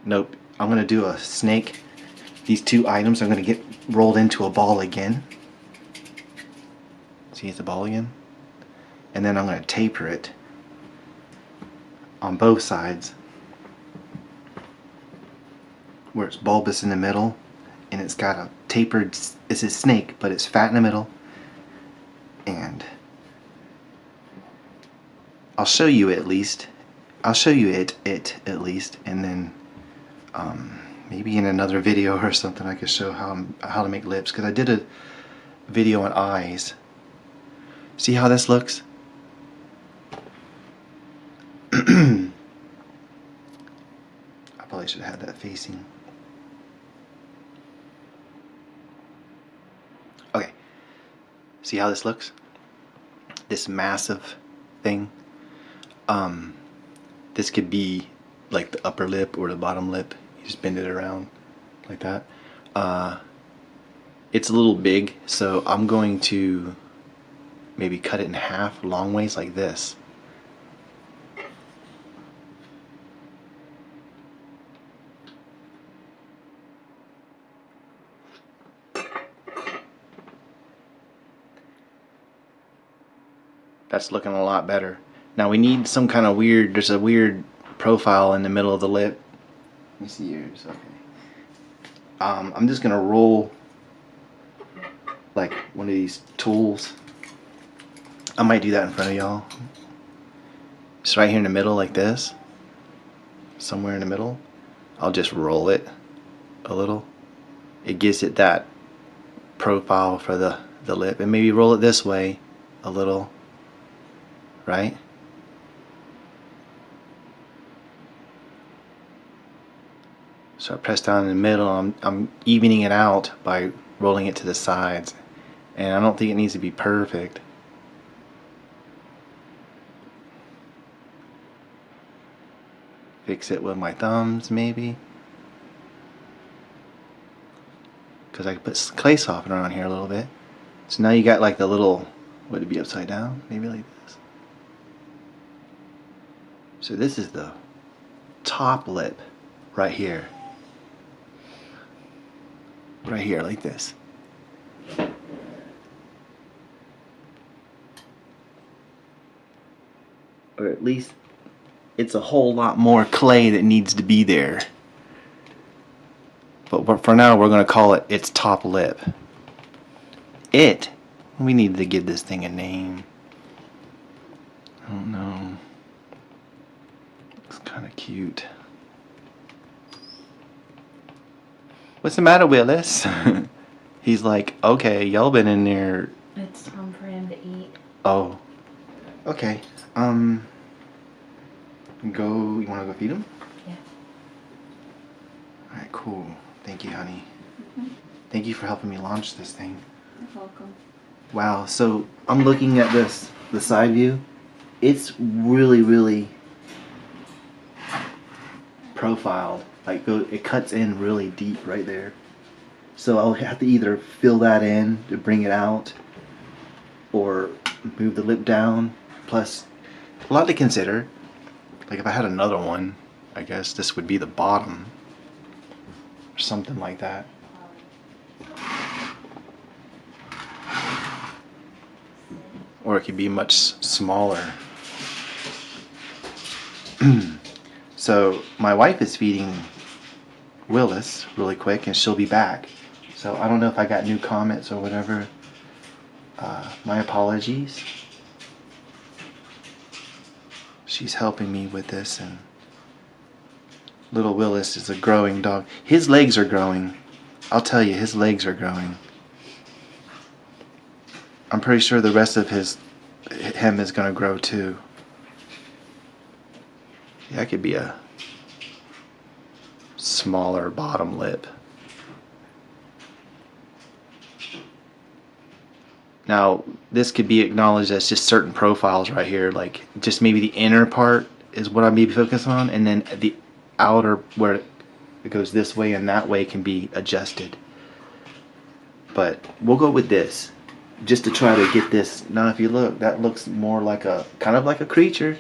Nope. I'm going to do a snake. These two items are going to get rolled into a ball again. See, it's a ball again. And then I'm going to taper it on both sides, where it's bulbous in the middle, and it's got a tapered, it's a snake, but it's fat in the middle. And I'll show you at least. I'll show you it at least, and then maybe in another video or something I could show how to make lips, because I did a video on eyes. See how this looks? I probably should have had that facing. Okay, see how this looks? This massive thing. This could be like the upper lip or the bottom lip. You just bend it around like that. It's a little big, so I'm going to maybe cut it in half long ways like this. That's looking a lot better. Now we need some kind of weird, there's a weird profile in the middle of the lip. Let me see yours. Okay. I'm just gonna roll like one of these tools. I might do that in front of y'all. Just right here in the middle like this. Somewhere in the middle. I'll just roll it a little. It gives it that profile for the lip. And maybe roll it this way a little. Right? So I press down in the middle. I'm evening it out by rolling it to the sides. And I don't think it needs to be perfect. Fix it with my thumbs maybe. Because I put clay softener on here a little bit. So now you got like the little, would it be upside down? Maybe like this. So this is the top lip right here. Right here, like this. Or at least it's a whole lot more clay that needs to be there. But for now, we're going to call it its top lip. We need to give this thing a name. I don't know. It's kind of cute. What's the matter, Willis? He's like, okay, y'all been in there. It's time for him to eat. Oh. Okay. You want to go feed him? Yeah. Alright, cool. Thank you, honey. Thank you for helping me launch this thing. You're welcome. Wow, so I'm looking at the side view. It's really, really profiled. Like, it cuts in really deep right there. So I'll have to either fill that in to bring it out, or move the lip down. Plus, a lot to consider. Like if I had another one, I guess this would be the bottom. Or something like that. Or it could be much smaller. So my wife is feeding Willis really quick and she'll be back. So I don't know if I got new comments or whatever. My apologies. She's helping me with this, and little Willis is a growing dog. His legs are growing. I'll tell you, his legs are growing. I'm pretty sure the rest of him is gonna grow too. Yeah, it could be a smaller bottom lip. Now, this could be acknowledged as just certain profiles right here, like just maybe the inner part is what I may be focusing on, and then the outer where it goes this way and that way can be adjusted. But we'll go with this, just to try to get this. Now if you look, that looks more like a, kind of like a creature.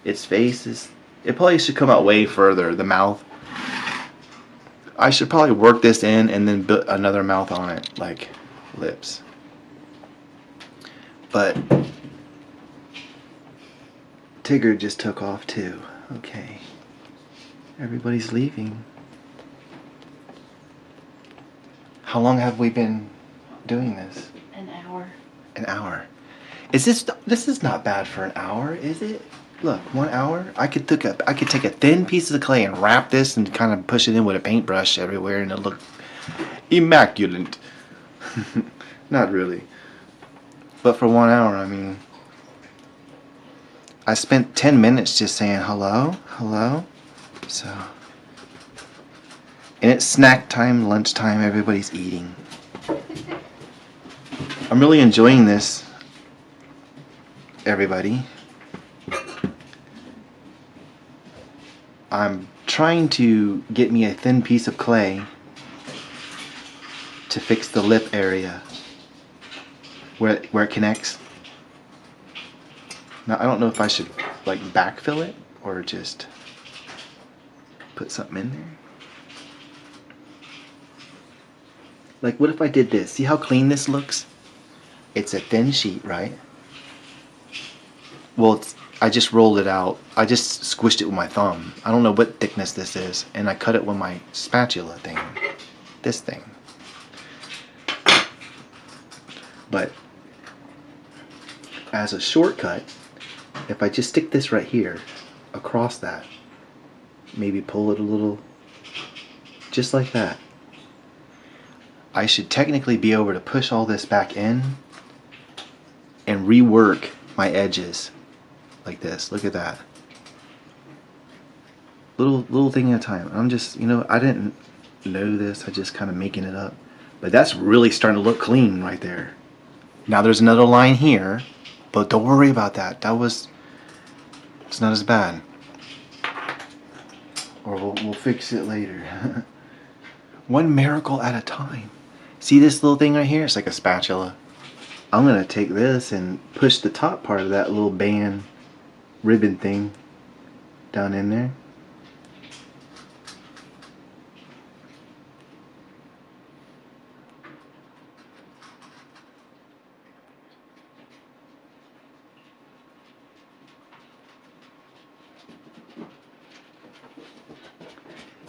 Its face is, it probably should come out way further, the mouth. I should probably work this in and then put another mouth on it, like lips. But Tigger just took off too. Okay. Everybody's leaving. How long have we been doing this? An hour. An hour. This is not bad for an hour, is it? Look, 1 hour. I could take a thin piece of clay and wrap this and kind of push it in with a paintbrush everywhere, and it'll look immaculate. Not really. But for 1 hour, I mean, I spent 10 minutes just saying hello, hello. So, and it's snack time, lunchtime, everybody's eating. I'm really enjoying this, everybody. I'm trying to get me a thin piece of clay to fix the lip area where it connects. Now I don't know if I should like backfill it or just put something in there. Like what if I did this? See how clean this looks? It's a thin sheet, right? Well, I just rolled it out. I just squished it with my thumb. I don't know what thickness this is, and I cut it with my spatula thing. This thing. But as a shortcut, if I just stick this right here across that, maybe pull it a little, just like that, I should technically be able to push all this back in and rework my edges like this. Look at that. Little thing at a time. I'm just, I didn't know this. I just kind of making it up. But that's really starting to look clean right there. Now there's another line here, but don't worry about that. It's not as bad. Or we'll fix it later. One miracle at a time. See this little thing right here? It's like a spatula. I'm gonna take this and push the top part of that little band ribbon thing down in there.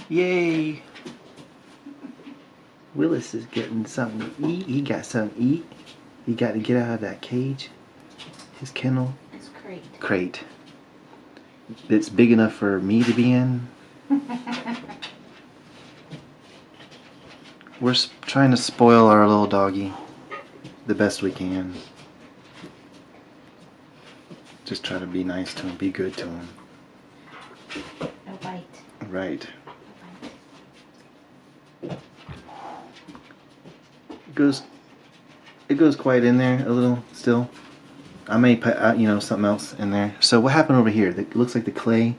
Yay! Willis is getting something to eat. He got something to eat. He got to get out of that cage. His kennel. It's crate. Crate. It's big enough for me to be in. We're trying to spoil our little doggy the best we can. Just try to be nice to him, be good to him. No bite. Right. It goes quite in there a little still. I may put something else in there. So what happened over here? It looks like the clay.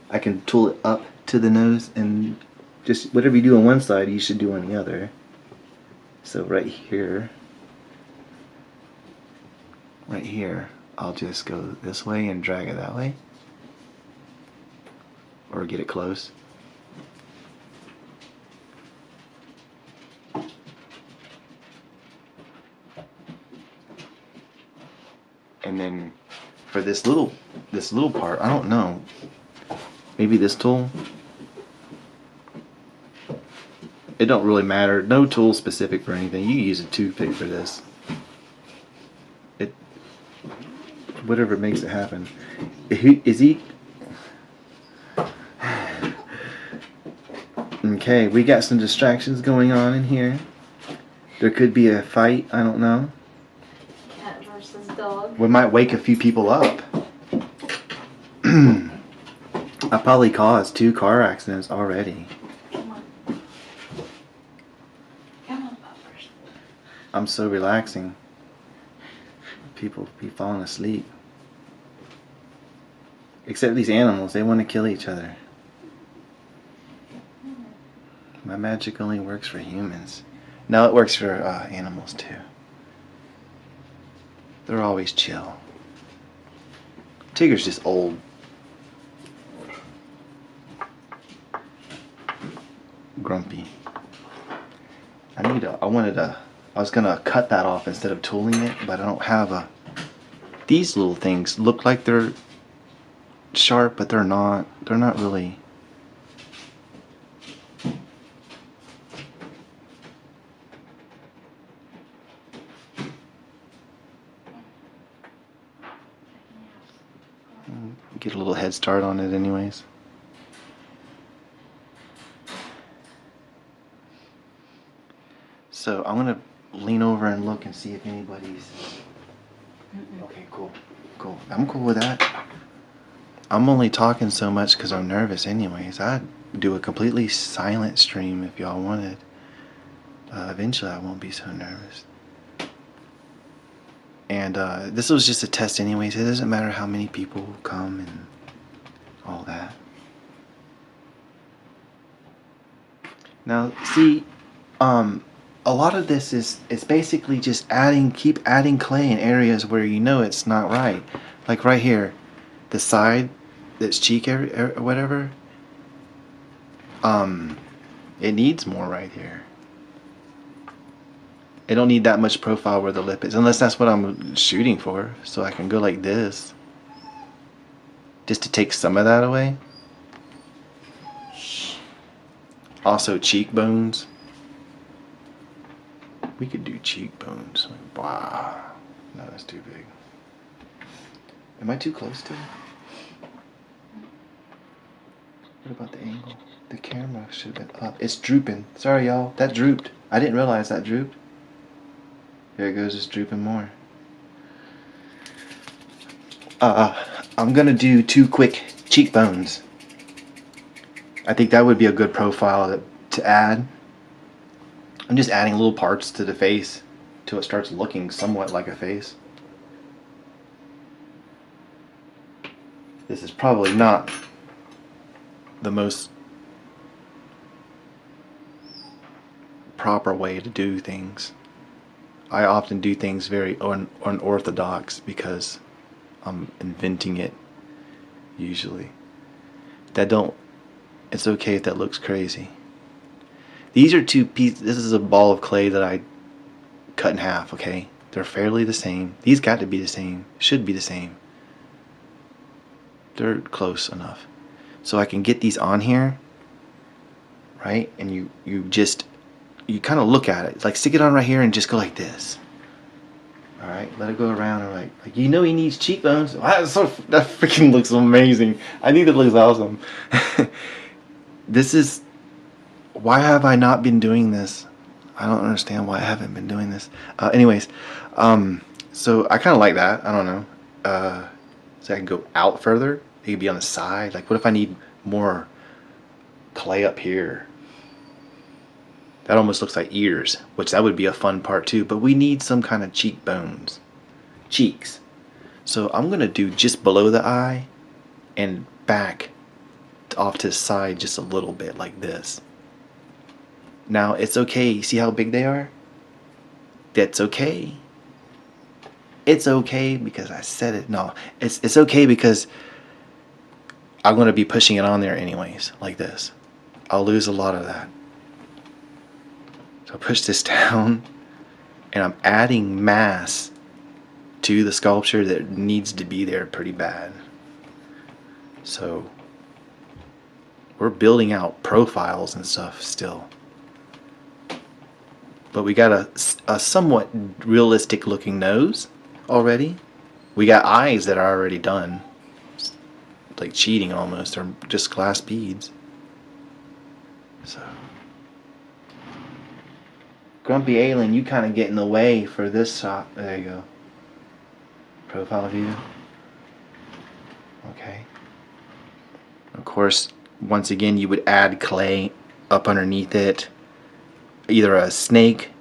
I can tool it up to the nose, and just whatever you do on one side, you should do on the other. So right here, I'll just go this way and drag it that way. or get it close. And then for this little part, I don't know. Maybe this tool. It don't really matter. No tool specific for anything. You can use a toothpick for this. It, whatever makes it happen. Is he? Okay, we got some distractions going on in here. There could be a fight. I don't know. Cat versus dog. We might wake a few people up. I probably caused 2 car accidents already. Come on. Come on, puppers. I'm so relaxing. People be falling asleep. Except these animals, they want to kill each other. My magic only works for humans. No, it works for animals too. They're always chill. Tigger's just old. Grumpy. I was gonna cut that off instead of tooling it, but I don't have these little things look like they're sharp, but they're not really. Get a little head start on it anyways. So I'm gonna lean over and look and see if anybody's. Okay, cool. I'm cool with that. I'm only talking so much because I'm nervous anyways. I'd do a completely silent stream if y'all wanted. Eventually I won't be so nervous. And this was just a test anyways. It doesn't matter how many people come and all that. Now, see, a lot of this is basically just keep adding clay in areas where you know it's not right. Like right here, the side that's cheek area or whatever. It needs more right here. It don't need that much profile where the lip is, unless that's what I'm shooting for. So I can go like this, just to take some of that away. Also cheekbones. We could do cheekbones. Wow. No, that's too big. Am I too close to it? What about the angle? The camera should have been up. It's drooping. Sorry, y'all. That drooped. I didn't realize that drooped. There it goes. It's drooping more. I'm gonna do 2 quick cheekbones. I think that would be a good profile to add. I'm just adding little parts to the face till it starts looking somewhat like a face. This is probably not the most proper way to do things. I often do things very unorthodox because I'm inventing it usually. It's okay if that looks crazy. These are 2 pieces. This is a ball of clay that I cut in half, okay? They're fairly the same. These got to be the same. Should be the same. They're close enough. So I can get these on here, right? And you kind of look at it. Like stick it on right here and just go like this. Alright, let it go around and like you know he needs cheekbones. Wow, that freaking looks amazing. I think it looks awesome. This is, why have I not been doing this? I don't understand why I haven't been doing this. Anyways, so I kind of like that. I don't know. So I can go out further. It could be on the side. Like, what if I need more clay up here? That almost looks like ears, which that would be a fun part too. But we need some kind of cheekbones, cheeks. So I'm gonna do just below the eye and back off to the side just a little bit like this. Now it's okay. You see how big they are? That's okay. It's okay because I said it. No, it's okay because I'm going to be pushing it on there anyways, like this. I'll lose a lot of that. So I push this down, and I'm adding mass to the sculpture that needs to be there pretty bad. So we're building out profiles and stuff still. But we got a somewhat realistic looking nose already. We got eyes that are already done. It's like cheating almost, or just glass beads. So Grumpy Alien, you kind of get in the way for this shot. There you go. Profile view. Okay. Of course, once again, you would add clay up underneath it. Either a snake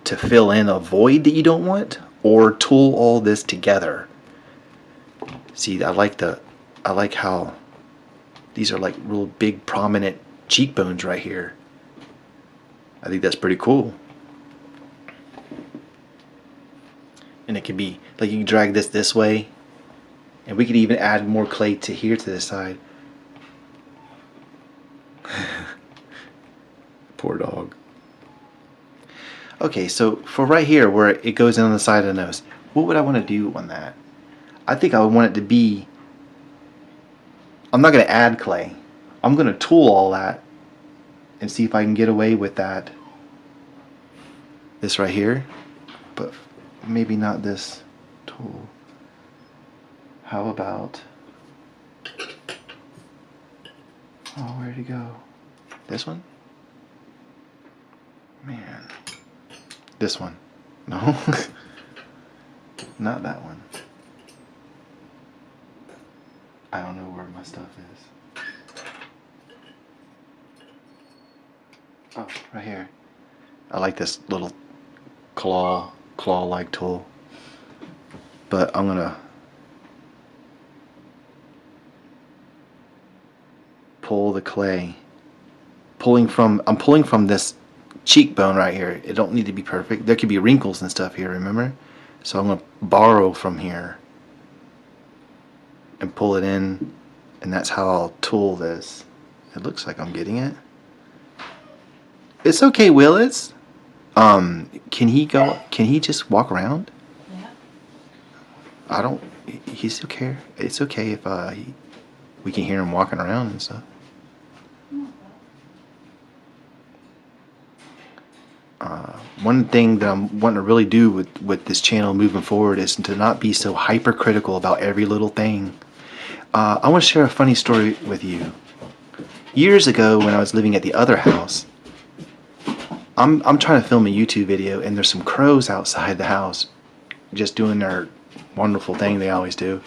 to fill in a void that you don't want, or tool all this together. See, I like how these are like real big prominent cheekbones right here. I think that's pretty cool. And it could be like you can drag this way, and we could even add more clay to here to this side. Poor dog. Okay, so for right here where it goes in on the side of the nose, what would I want to do on that? I think I would want it to be, I'm not going to add clay. I'm going to tool all that and see if I can get away with that. This right here, but maybe not this tool. How about, oh, where'd it go? This one? Man. This one. No. Not that one. I don't know where my stuff is. Oh, right here. I like this little claw-like tool. But I'm gonna pull the clay. I'm pulling from this cheekbone right here. It don't need to be perfect. There could be wrinkles and stuff here, remember? So I'm going to borrow from here and pull it in, and that's how I'll tool this. It looks like I'm getting it. It's okay, Willis. Can he just walk around? Yeah. He's okay. It's okay if we can hear him walking around and stuff. One thing that I'm wanting to really do with this channel moving forward is to not be so hypercritical about every little thing. I want to share a funny story with you. Years ago, when I was living at the other house, I'm trying to film a YouTube video, and there's some crows outside the house just doing their wonderful thing they always do.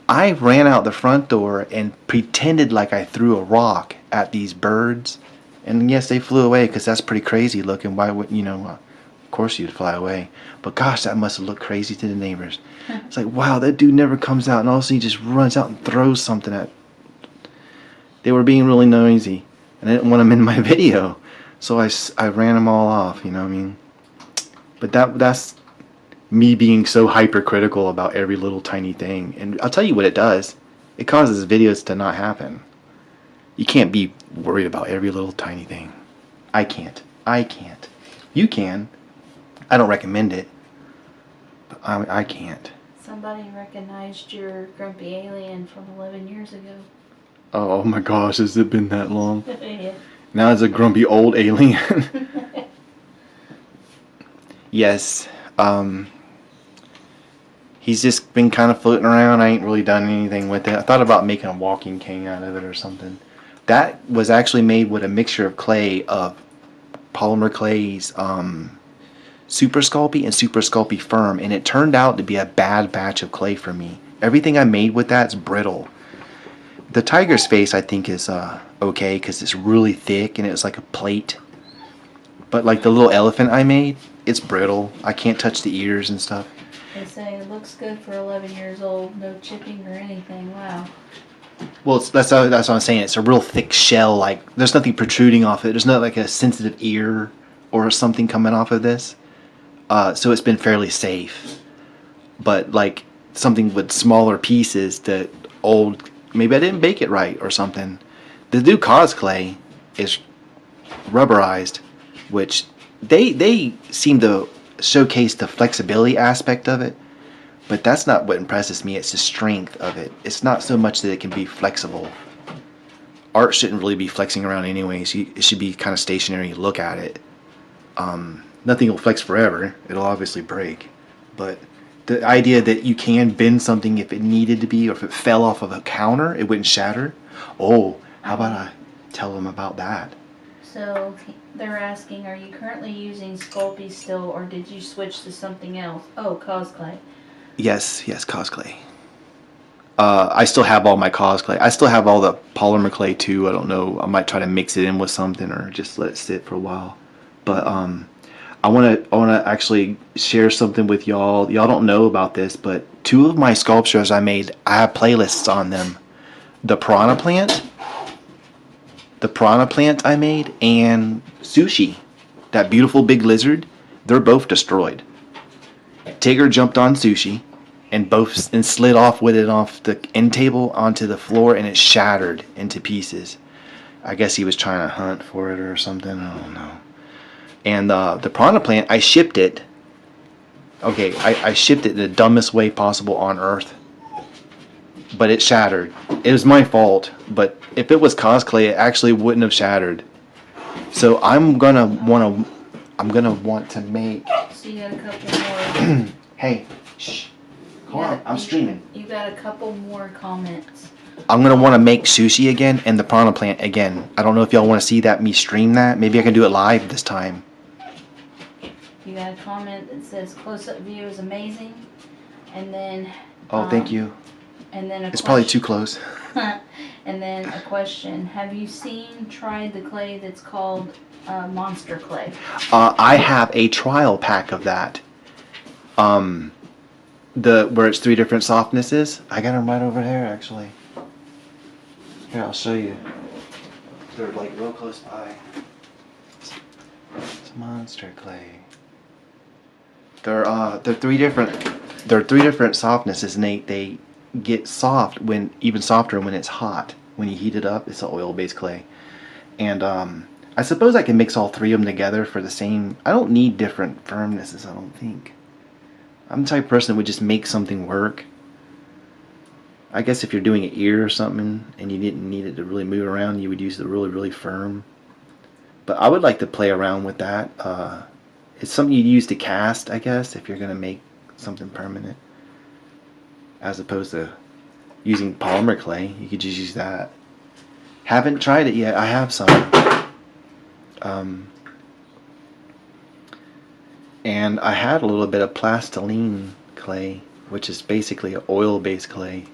I ran out the front door and pretended like I threw a rock at these birds. And yes, they flew away because that's pretty crazy looking. Why wouldn't, of course you'd fly away. But gosh, that must have looked crazy to the neighbors. It's like, wow, that dude never comes out, and all of a sudden he just runs out and throws something at. They were being really noisy, and I didn't want them in my video. So I ran them all off, you know what I mean? But that's me being so hypercritical about every little tiny thing. And I'll tell you what it does. It causes videos to not happen. You can't be worried about every little tiny thing. I can't. You can. I don't recommend it. But I can't. Somebody recognized your grumpy alien from 11 years ago. Oh my gosh, has it been that long? Yeah. Now it's a grumpy old alien. Yes. He's just been kind of floating around. I ain't really done anything with it. I thought about making a walking cane out of it or something. That was actually made with a mixture of clay, of polymer clays, Super Sculpey and Super Sculpey Firm, and it turned out to be a bad batch of clay for me. Everything I made with that's brittle. The tiger's face I think is okay because it's really thick and it's like a plate. But like the little elephant I made, it's brittle. I can't touch the ears and stuff. They say it looks good for 11 years old, no chipping or anything. Wow. Well, that's what I'm saying. It's a real thick shell. Like there's nothing protruding off it. There's not like a sensitive ear or something coming off of this. So it's been fairly safe. But like something with smaller pieces, the old maybe I didn't bake it right or something. The new cause clay is rubberized, which they seem to showcase the flexibility aspect of it, but that's not what impresses me. It's the strength of it. It's not so much that it can be flexible. Art shouldn't really be flexing around anyways. It should be kind of stationary. Look at it. Nothing will flex forever. It'll obviously break, but the idea that you can bend something if it needed to be, or if it fell off of a counter, it wouldn't shatter. Oh, how about I tell them about that? So they're asking, are you currently using Sculpey still, or did you switch to something else? Oh, cause clay. Yes, cause clay. I still have all my cause clay. I still have all the polymer clay too. I don't know. I might try to mix it in with something or just let it sit for a while. But I wanna actually share something with y'all. Y'all don't know about this, but 2 of my sculptures I made, I have playlists on them. The piranha plant I made, and Sushi, that beautiful big lizard. They're both destroyed. Tigger jumped on Sushi and slid off with it off the end table onto the floor, and it shattered into pieces. I guess he was trying to hunt for it or something. I don't know. And the piranha plant, I shipped it. Okay, I shipped it in the dumbest way possible on earth, but it shattered. It was my fault, but if it was cosplay, it actually wouldn't have shattered. So I'm gonna want to make. So you got a couple more. Hey, shh. Hold on, I'm streaming. You got a couple more comments. I'm gonna want to make Sushi again and the piranha plant again. I don't know if y'all want to see me stream that. Maybe I can do it live this time. You got a comment that says close-up view is amazing, and then. Oh, thank you. And then it's probably too close. And then a question: have you tried the clay that's called Monster Clay? I have a trial pack of that. Where it's 3 different softnesses. I got them right over there, actually. Here, I'll show you. They're like real close by. It's Monster Clay. They're 3 different. They're 3 different softnesses, and they get soft even softer when it's hot. When you heat it up, it's an oil-based clay. And I suppose I can mix all 3 of them together for the same. I don't need different firmnesses, I don't think. I'm the type of person that would just make something work. I guess if you're doing an ear or something and you didn't need it to really move around, you would use the really, really firm. But I would like to play around with that. It's something you use to cast, I guess, if you're going to make something permanent. As opposed to using polymer clay. You could just use that. Haven't tried it yet. I have some. And I had a little bit of plastiline clay, which is basically an oil-based clay.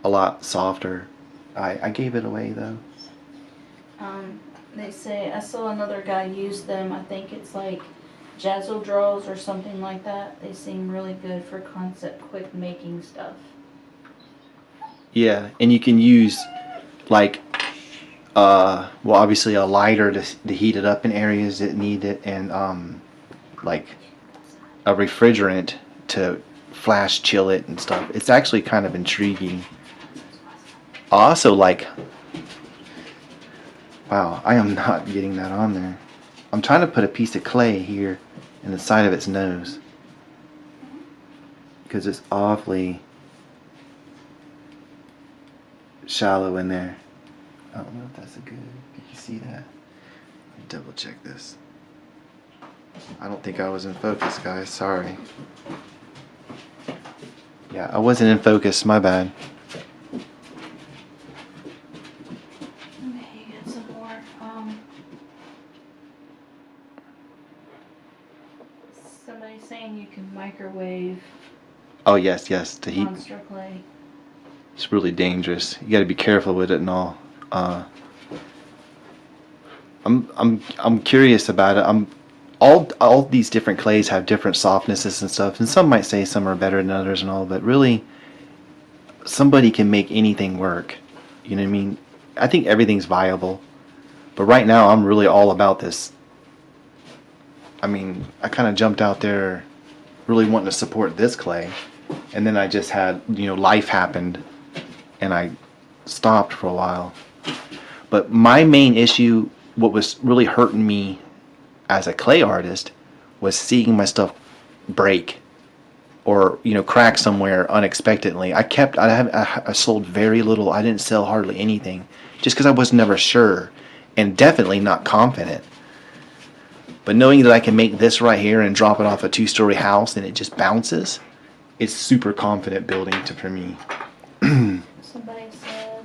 A lot softer. I gave it away though. They say I saw another guy use them. I think it's like Jazzle Draws or something like that. They seem really good for concept quick making stuff. Yeah, and you can use like well, obviously a lighter to heat it up in areas that need it, and like a refrigerant to flash chill it and stuff. It's actually kind of intriguing. Also, like, wow, I am not getting that on there. I'm trying to put a piece of clay here in the side of its nose because it's awfully shallow in there. I don't know if that's a good. Can you see that? Let me double check this. I don't think I was in focus, guys. Sorry. Yeah, I wasn't in focus. My bad. Okay, you got some more. Somebody's saying you can microwave. Oh yes, the heat. Monster Clay. It's really dangerous. You got to be careful with it and all. I'm curious about it. All these different clays have different softnesses and stuff, and some might say some are better than others and all, but really, somebody can make anything work. You know what I mean? I think everything's viable, but right now I'm really all about this. I mean, I kind of jumped out there, really wanting to support this clay, and then I just had life happened, and I stopped for a while. But my main issue, what was really hurting me as a clay artist, was seeing my stuff break or crack somewhere unexpectedly. I sold very little. I didn't sell hardly anything just because I was never sure and definitely not confident. But knowing that I can make this right here and drop it off a 2-story house and it just bounces, it's super confident building for me. Somebody said,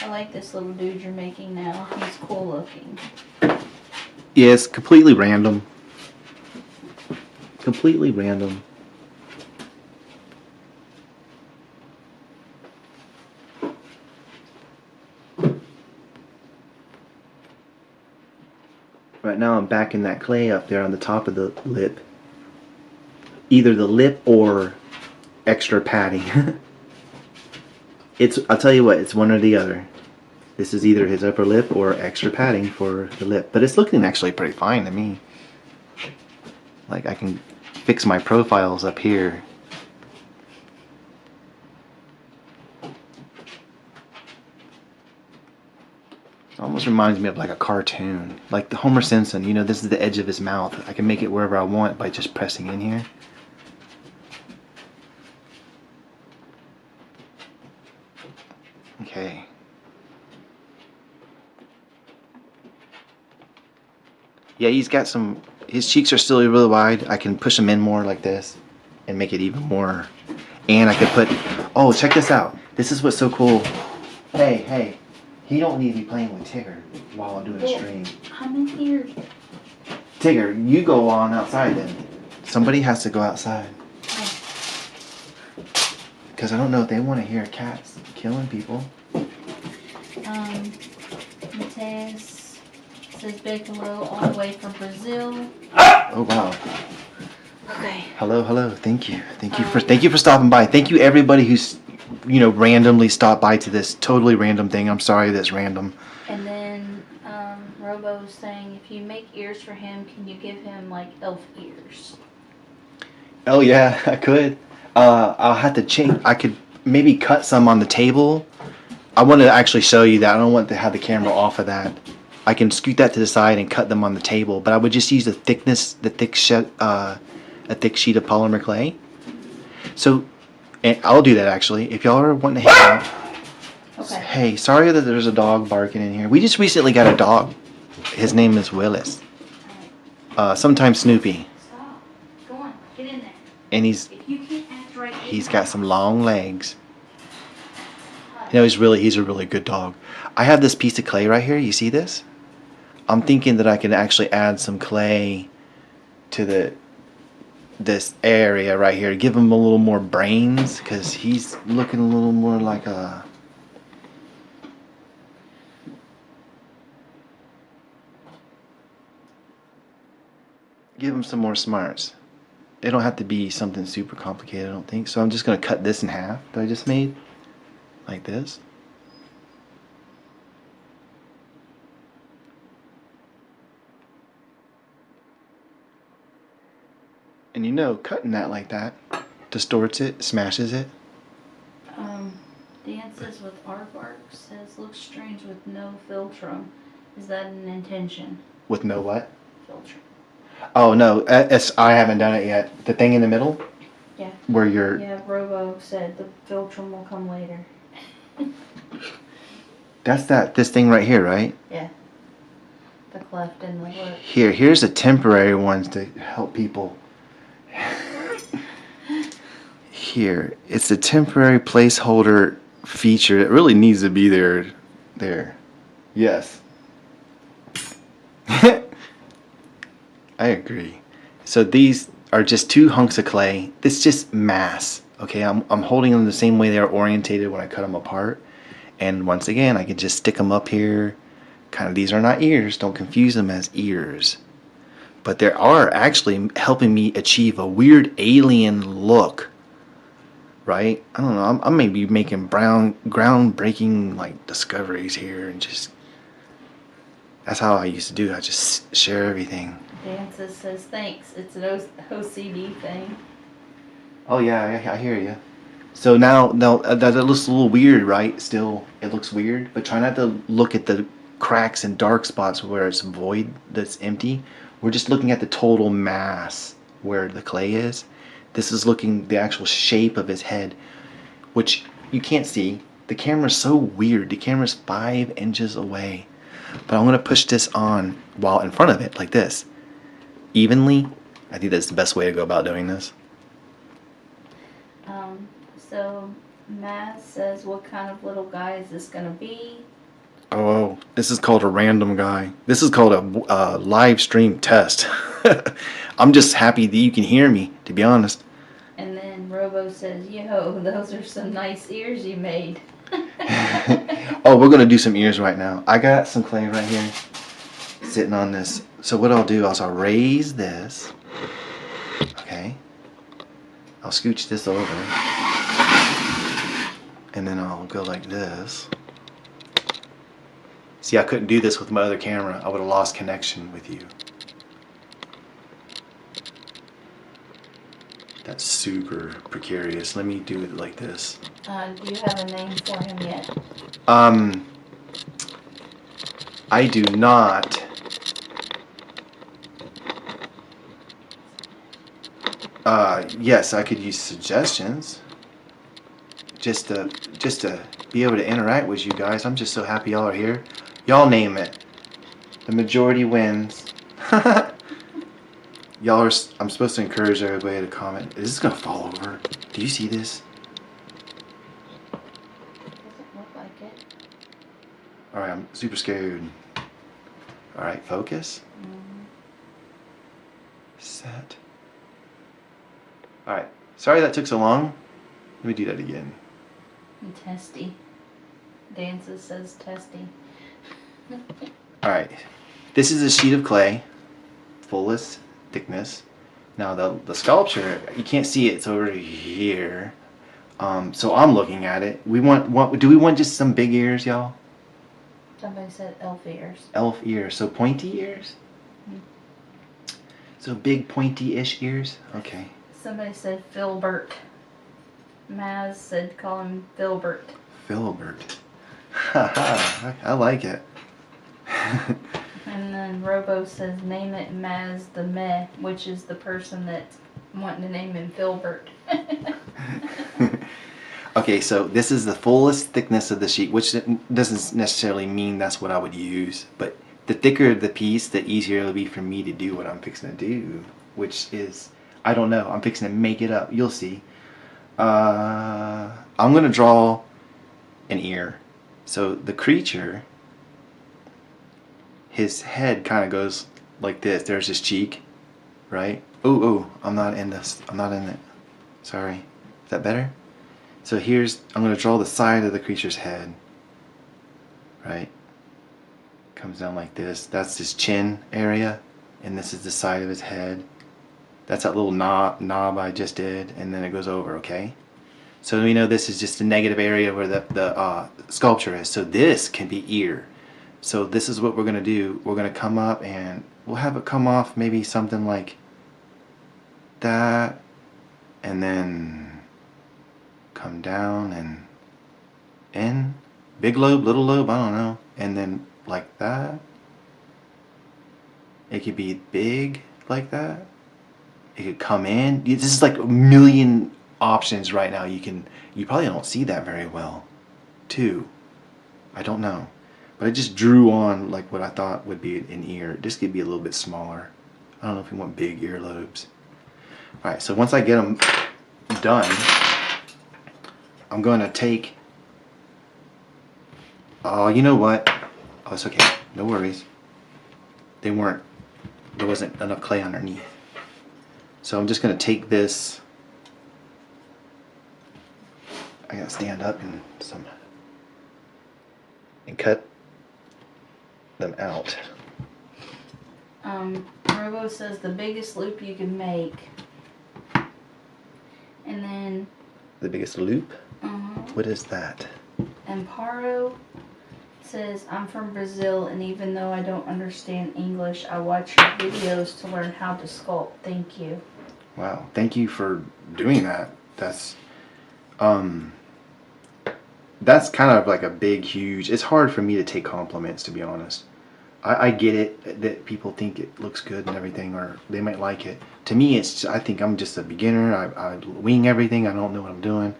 I like this little dude you're making now. He's cool looking. Yeah, it's completely random. Completely random. Right now I'm backing that clay up there on the top of the lip. Either the lip or extra padding. I'll tell you what, it's one or the other. This is either his upper lip or extra padding for the lip. But it's looking actually pretty fine to me. Like I can fix my profiles up here. It almost reminds me of like a cartoon. Like the Homer Simpson, this is the edge of his mouth. I can make it wherever I want by just pressing in here. Okay. Yeah, he's got his cheeks are still really wide. I can push them in more like this and make it even more. And I could oh, check this out. This is what's so cool. Hey, he don't need to be playing with Tigger while I'm doing a stream. I'm in here. Tigger, you go on outside then. Somebody has to go outside. Because I don't know if they want to hear cats killing people. Mateus says big hello all the way from Brazil. Oh wow. Okay. Hello. Thank you for stopping by. Thank you everybody who's randomly stopped by to this totally random thing. I'm sorry that's random. And then Robo's saying if you make ears for him, can you give him like elf ears? Oh yeah, I could. I'll have to change. I could maybe cut some on the table. I want to actually show you that. I don't want to have the camera off of that. I can scoot that to the side and cut them on the table, but I would just use a thick sheet of polymer clay. So, and I'll do that actually. If y'all are wanting to hang out. Okay. Hey, sorry that there's a dog barking in here. We just recently got a dog. His name is Willis. Sometimes Snoopy. Stop. Go on. Get in there. And If you can't act right, he's got some long legs. He's a really good dog. I have this piece of clay right here. You see this? I'm thinking that I can actually add some clay to this area right here. Give him a little more brains because he's looking a little more like a... Give him some more smarts. They don't have to be something super complicated, I don't think. So I'm just going to cut this in half that I just made. Like this. And cutting that like that distorts it, smashes it. Dances with Aardvark says looks strange with no filtrum. Is that an intention? With no what? Filtrum. Oh no, I haven't done it yet. The thing in the middle? Yeah. Where you're... Yeah, Robo said the filtrum will come later. That's this thing right here, right? Yeah. The cleft in the lip. Here's a temporary one to help people. Here, it's a temporary placeholder feature. It really needs to be there. There. Yes. I agree. So these are just 2 hunks of clay. It's just mass. Okay, I'm holding them the same way they are orientated when I cut them apart. And once again, I can just stick them up here. Kind of, these are not ears. Don't confuse them as ears. But they are actually helping me achieve a weird alien look. Right? I don't know. I'm maybe making groundbreaking like discoveries here, and just that's how I used to do. I just share everything. Dances says thanks. It's an OCD thing. Oh yeah, I hear you. So now that looks a little weird, right? Still, it looks weird, but try not to look at the cracks and dark spots where it's void, that's empty. We're just looking at the total mass where the clay is. This is looking the actual shape of his head, which you can't see. The camera's so weird. The camera's 5 inches away. But I'm going to push this on while in front of it, like this. Evenly. I think that's the best way to go about doing this. So Maz says, what kind of little guy is this going to be? Oh, this is called a random guy. This is called a live stream test. I'm just happy that you can hear me, to be honest. And then Robo says, yo, those are some nice ears you made. Oh, we're going to do some ears right now. I got some clay right here sitting on this. So what I'll do is I'll raise this. Okay. I'll scooch this over. And then I'll go like this. See, I couldn't do this with my other camera. I would have lost connection with you. That's super precarious. Let me do it like this. Do you have a name for him yet? I do not. Yes, I could use suggestions. Just to be able to interact with you guys. I'm just so happy y'all are here. Y'all name it. The majority wins. Y'all are. I'm supposed to encourage everybody to comment. Is this gonna fall over? Do you see this? Doesn't look like it. All right, I'm super scared. All right, focus. Set. All right. Sorry that took so long. Let me do that again. And testy. Dances says testy. All right. This is a sheet of clay, fullest thickness. Now the sculpture, you can't see it. It's over here. So I'm looking at it. Do we want just some big ears, y'all? Somebody said elf ears. Elf ears. So pointy ears? So big pointy-ish ears? Okay. Somebody said Filbert. Maz said call him Filbert. Filbert. Haha, I like it. And then Robo says name it Maz the Meh, which is the person that's wanting to name him Filbert. Okay, so this is the fullest thickness of the sheet, which doesn't necessarily mean that's what I would use, but the thicker the piece, the easier it'll be for me to do what I'm fixing to do, which is, I don't know, I'm fixing to make it up. You'll see. I'm going to draw an ear. So the creature, his head kind of goes like this. There's his cheek, right? Oh, I'm not in this. I'm not in it. Sorry. Is that better? So I'm going to draw the side of the creature's head, right? Comes down like this. That's his chin area, and this is the side of his head. That's that little knob I just did, and then it goes over, okay? So we know this is just a negative area where the sculpture is. So this can be ear. So this is what we're going to do. We're going to come up and we'll have it come off maybe something like that, and then come down and in. Big lobe, little lobe, I don't know. And then like that. It could be big like that. It could come in. This is like a million options right now. You probably don't see that very well too. I don't know. But I just drew on like what I thought would be an ear. This could be a little bit smaller. I don't know if you want big earlobes. Alright, so once I get them done, I'm going to take... Oh, you know what? Oh, it's okay. No worries. There wasn't enough clay underneath. So I'm just going to take this... I gotta stand up and cut them out. Robo says the biggest loop you can make. And then... The biggest loop? What is that? Amparo says, I'm from Brazil, and even though I don't understand English, I watch your videos to learn how to sculpt. Thank you. Wow, thank you for doing that. That's That's kind of like a big, huge. It's hard for me to take compliments, to be honest. I get it that people think it looks good and everything, or they might like it. To me, I think I'm just a beginner. I wing everything. I don't know what I'm doing,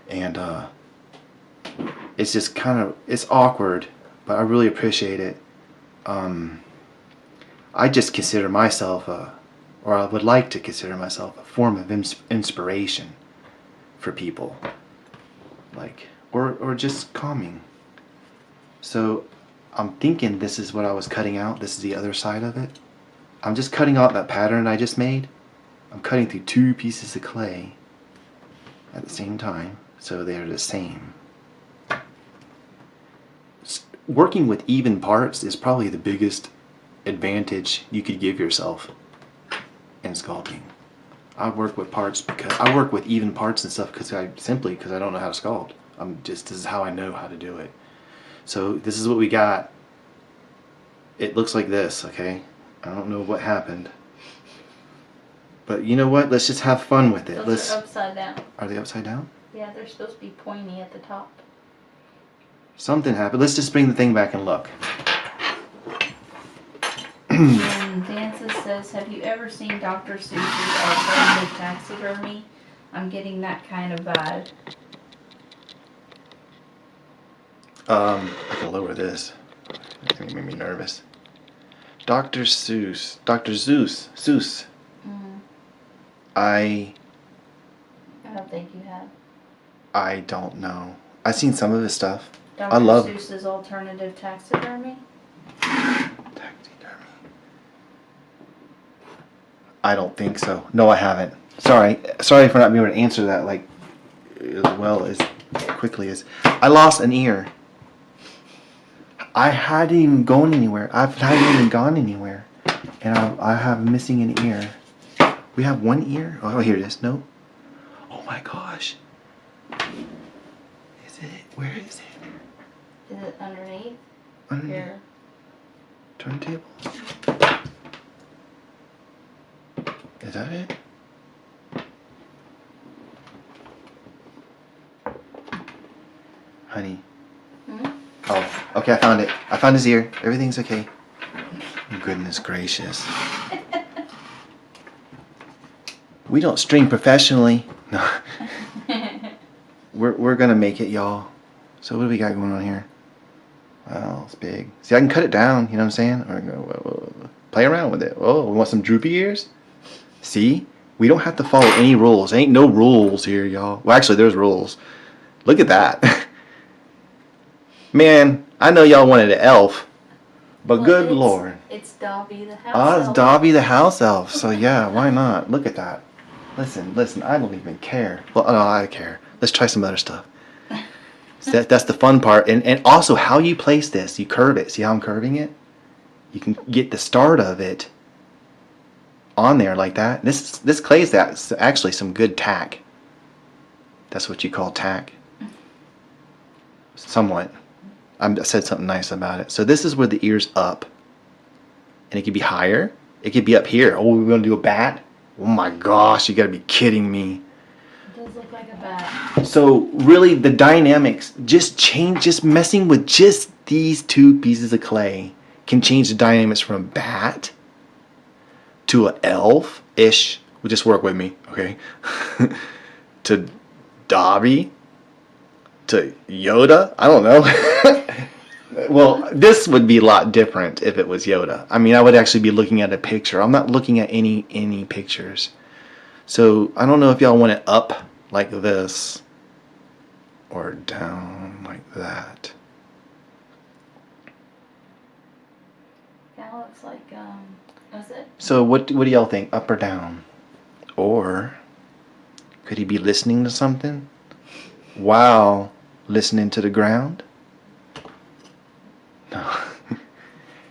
and it's just kind of it's awkward. But I really appreciate it. I just consider myself or I would like to consider myself a form of inspiration for people, like or just calming. So I'm thinking this is what I was cutting out. This is the other side of it. I'm just cutting out that pattern I just made. I'm cutting through 2 pieces of clay at the same time, so they're the same. Working with even parts is probably the biggest advantage you could give yourself in sculpting. I work with parts because I work with even parts and stuff because I don't know how to sculpt. This is how I know how to do it. So this is what we got. It looks like this, okay? I don't know what happened. But you know what? Let's just have fun with it. Those are upside down. Are they upside down? Yeah, they're supposed to be pointy at the top. Something happened. Let's just bring the thing back and look. And Dances says, have you ever seen Dr. Seuss's alternative taxidermy? I'm getting that kind of vibe. I can lower this. It made me nervous. Dr. Seuss. Dr. Seuss. Seuss. Mm-hmm. I don't think you have. I don't know. I've seen some of his stuff. Dr. I love Seuss's alternative taxidermy? Taxidermy. I don't think so. No, I haven't. Sorry for not being able to answer that like as well as quickly as I lost an ear. I hadn't even gone anywhere. I hadn't even gone anywhere, and I have missing an ear. We have one ear. Oh, here it is. No. Oh my gosh. Is it? Where is it? Is it underneath? Underneath. Here. Turntable. Is that it? Honey. Hmm? Oh, okay, I found it. I found his ear. Everything's okay. Goodness gracious. We don't string professionally. No. We're gonna make it, y'all. So what do we got going on here? Wow, it's big. See, I can cut it down, you know what I'm saying? Or go, play around with it. Oh, we want some droopy ears? See? We don't have to follow any rules. Ain't no rules here, y'all. Well, actually, there's rules. Look at that. Man, I know y'all wanted an elf, but good lord. It's Dobby the house elf. It's Dobby the house elf. So yeah, why not? Look at that. Listen, I don't even care. Well, no, I care. Let's try some other stuff. So that's the fun part. And also how you place this. You curve it. See how I'm curving it? You can get the start of it on there like that. This clay is actually some good tack. That's what you call tack. Somewhat. I said something nice about it. So this is where the ear's up. And it could be higher. It could be up here. Oh, we're going to do a bat? Oh my gosh, you got to be kidding me. It does look like a bat. So really the dynamics, just messing with just these 2 pieces of clay can change the dynamics from a bat to an elf-ish. Well, just work with me, okay? To Dobby. To Yoda? I don't know. Well, this would be a lot different if it was Yoda. I mean, I would actually be looking at a picture. I'm not looking at any pictures. So, I don't know if y'all want it up like this or down like that. That looks like, was it? So, what do y'all think? Up or down? Or could he be listening to something while listening to the ground? No.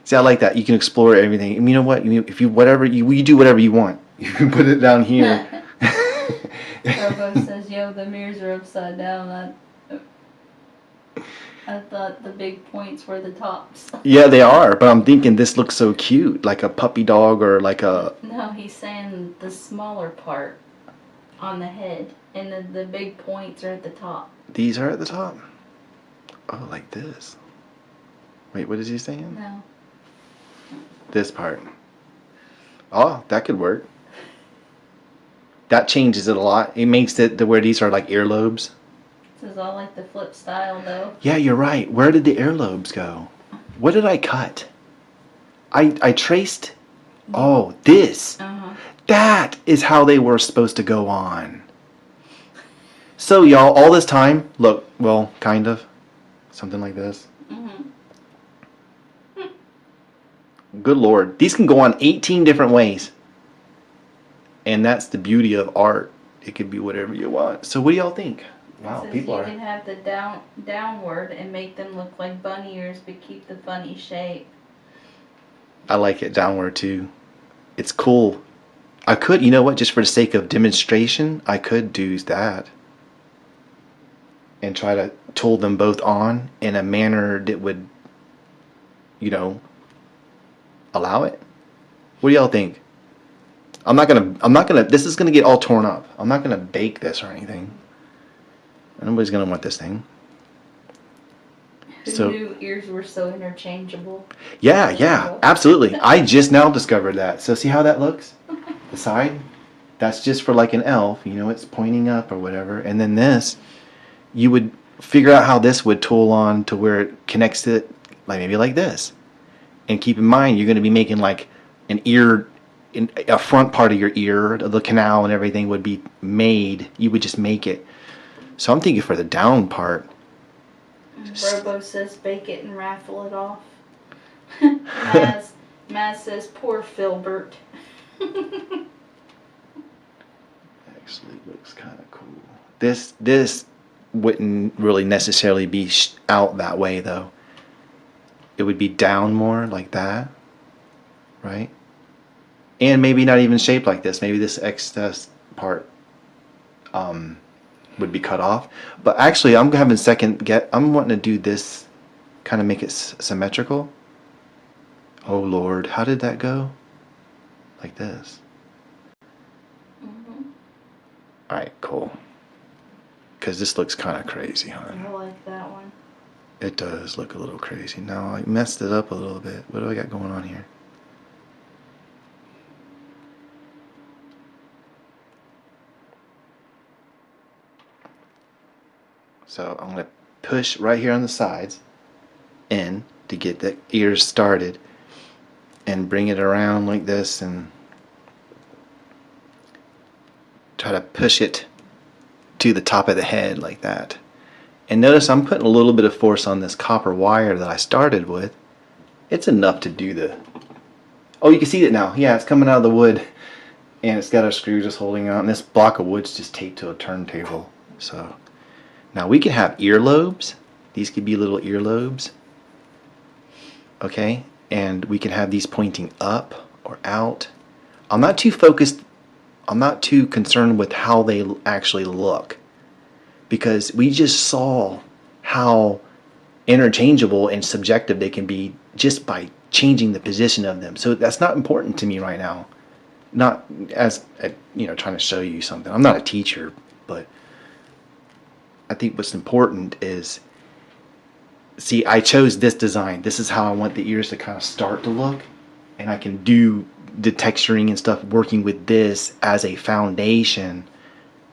See, I like that. You can explore everything. And you know what? If you do whatever you want. You can put it down here. Robo says, "Yo, the mirrors are upside down." I thought the big points were the tops. Yeah, they are. But I'm thinking this looks so cute, like a puppy dog or like a. No, he's saying the smaller part. on the head, and the big points are at the top. These are at the top? Oh, like this. Wait, what is he saying? No. This part. Oh, that could work. That changes it a lot. It makes it to where these are like earlobes. This is all like the flip style though. Yeah, you're right. Where did the earlobes go? What did I cut? I traced. Oh, this. Uh-huh. That is how they were supposed to go on. So, y'all, all this time, look, well, kind of. Something like this. Good Lord. These can go on 18 different ways. And that's the beauty of art. It could be whatever you want. So what do y'all think? Wow, people you are... can have the downward and make them look like bunny ears, but keep the funny shape. I like it downward too. It's cool. I could, you know what, just for the sake of demonstration, I could do that. And try to tool them both on in a manner that would, you know, allow it. What do y'all think? I'm not gonna, this is gonna get all torn up. I'm not gonna bake this or anything. Nobody's gonna want this thing. Who knew ears were so interchangeable? Yeah, absolutely. I just now discovered that. So see how that looks? The side? That's just for like an elf, you know, it's pointing up or whatever. And then this, you would figure out how this would tool on to where it connects to it, like maybe like this. And keep in mind, you're gonna be making like an ear, in a front part of your ear, the canal and everything would be made. You would just make it. So I'm thinking for the down part. Robo says bake it and raffle it off. Maz says poor Filbert. Actually looks kind of cool. This wouldn't really necessarily be out that way though. It would be down more like that, right? And maybe not even shaped like this. Maybe this excess part would be cut off. But actually, I'm having I'm wanting to do this, kind of make it symmetrical. Oh Lord, how did that go? Like this. All right, cool. Because this looks kind of crazy, huh? I like that one. It does look a little crazy. Now I messed it up a little bit. What do I got going on here? So I'm going to push right here on the sides in to get the ears started and bring it around like this and try to push it to the top of the head like that. And notice I'm putting a little bit of force on this copper wire that I started with. It's enough to do the... Oh, you can see it now. Yeah, it's coming out of the wood. And it's got a screw just holding on. And this block of wood's just taped to a turntable. So now we can have earlobes. These could be little earlobes. Okay? And we can have these pointing up or out. I'm not too concerned with how they actually look. Because we just saw how interchangeable and subjective they can be just by changing the position of them. So that's not important to me right now. Not as, trying to show you something. I'm not a teacher, but I think what's important is, see, I chose this design. This is how I want the ears to kind of start to look. And I can do the texturing and stuff working with this as a foundation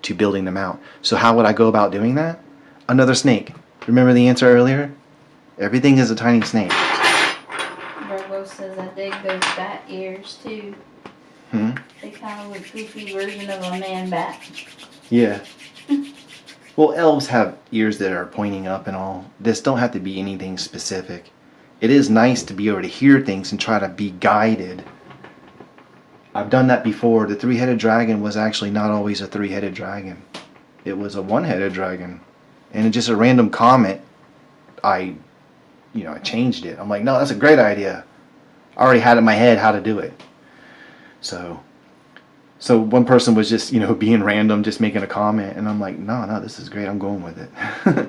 to building them out. So how would I go about doing that? Another snake. Remember the answer earlier? Everything is a tiny snake. Virgo says I dig those bat ears too. They kind of look goofy version of a man bat. Yeah. Well, elves have ears that are pointing up and all. This don't have to be anything specific. It is nice to be able to hear things and try to be guided. I've done that before. The three-headed dragon was actually not always a three-headed dragon. It was a one-headed dragon. And just a random comment, I changed it. I'm like, no, that's a great idea. I already had in my head how to do it. So one person was just, being random, just making a comment. And I'm like, no, this is great. I'm going with it.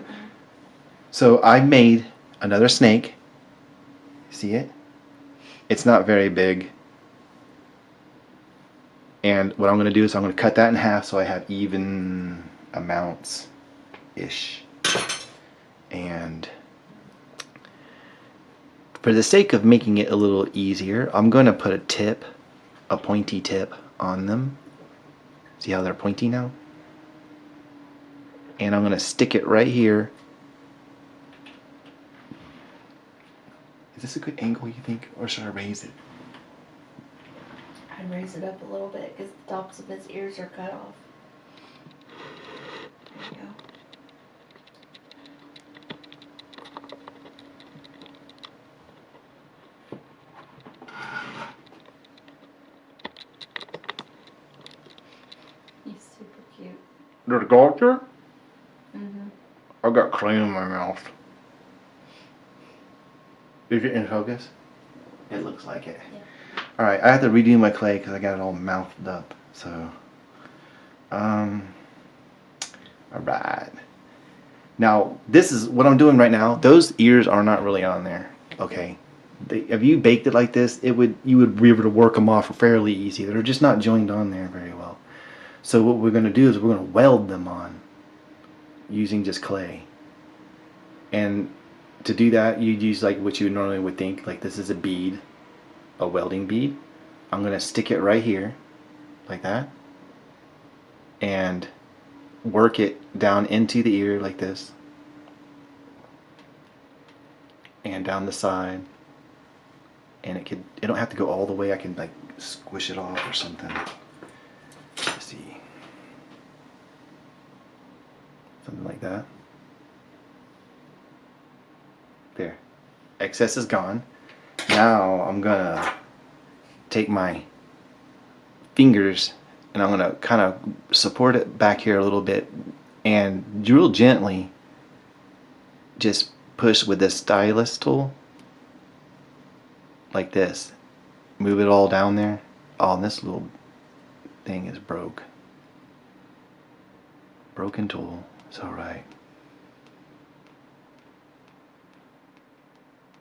So I made another snake. See it? It's not very big. And what I'm going to do is I'm going to cut that in half so I have even amounts-ish. And for the sake of making it a little easier, I'm going to put a pointy tip on them. See how they're pointy now? And I'm going to stick it right here. Is this a good angle, you think? Or should I raise it? I'd raise it up a little bit because the tops of his ears are cut off. There you go. He's super cute. The sculpture? Mm-hmm. I got cream in my mouth. Is it in focus? It looks like it. Yeah. Alright, I have to redo my clay because I got it all mouthed up. So, alright. Now, this is what I'm doing right now. Those ears are not really on there. Okay. If you baked it like this, you would be able to work them off fairly easy. They're just not joined on there very well. So what we're going to do is we're going to weld them on using just clay. And to do that, you'd use like what you normally would think. Like this is a bead, a welding bead. I'm going to stick it right here, like that. And work it down into the ear like this. And down the side. And it don't have to go all the way. I can like squish it off or something. Let's see. Something like that. There. Excess is gone. Now I'm gonna take my fingers and I'm gonna kind of support it back here a little bit and real gently just push with this stylus tool like this. Move it all down there. Oh, and this little thing is broke. Broken tool. It's alright.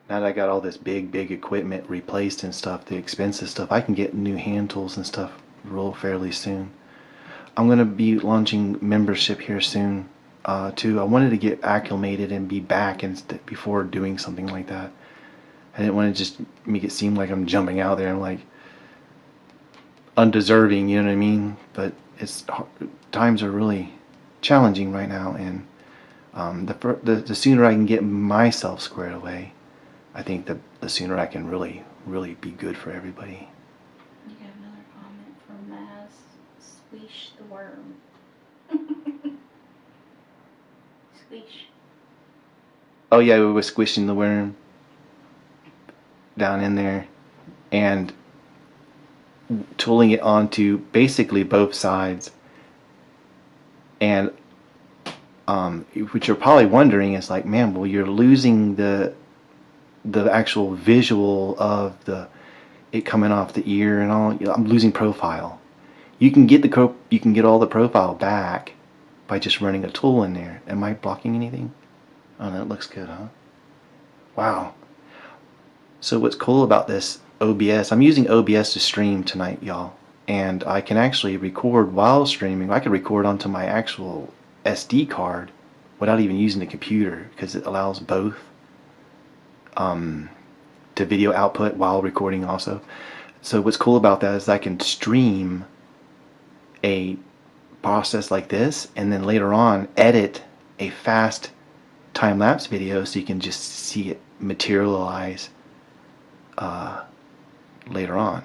Now that I got all this big equipment replaced and stuff, the expensive stuff, I can get new hand tools and stuff real fairly soon. I'm going to be launching membership here soon too. I wanted to get acclimated and be back before doing something like that. I didn't want to just make it seem like I'm jumping out there and like undeserving, you know what I mean? But times are really challenging right now, and the sooner I can get myself squared away, I think the sooner I can really be good for everybody. You got another comment from Maz. Squish the worm. Squish. Oh yeah, we were squishing the worm down in there and tooling it onto basically both sides. And what you're probably wondering is like, man, well, you're losing the actual visual of it coming off the ear and all. I'm losing profile. You can get all the profile back by just running a tool in there. Am I blocking anything? Oh, that looks good, huh? Wow. So what's cool about this OBS, I'm using OBS to stream tonight, y'all. And I can actually record while streaming. I can record onto my actual SD card without even using the computer because it allows both to video output while recording also. So what's cool about that is I can stream a process like this and then later on edit a fast time-lapse video so you can just see it materialize later on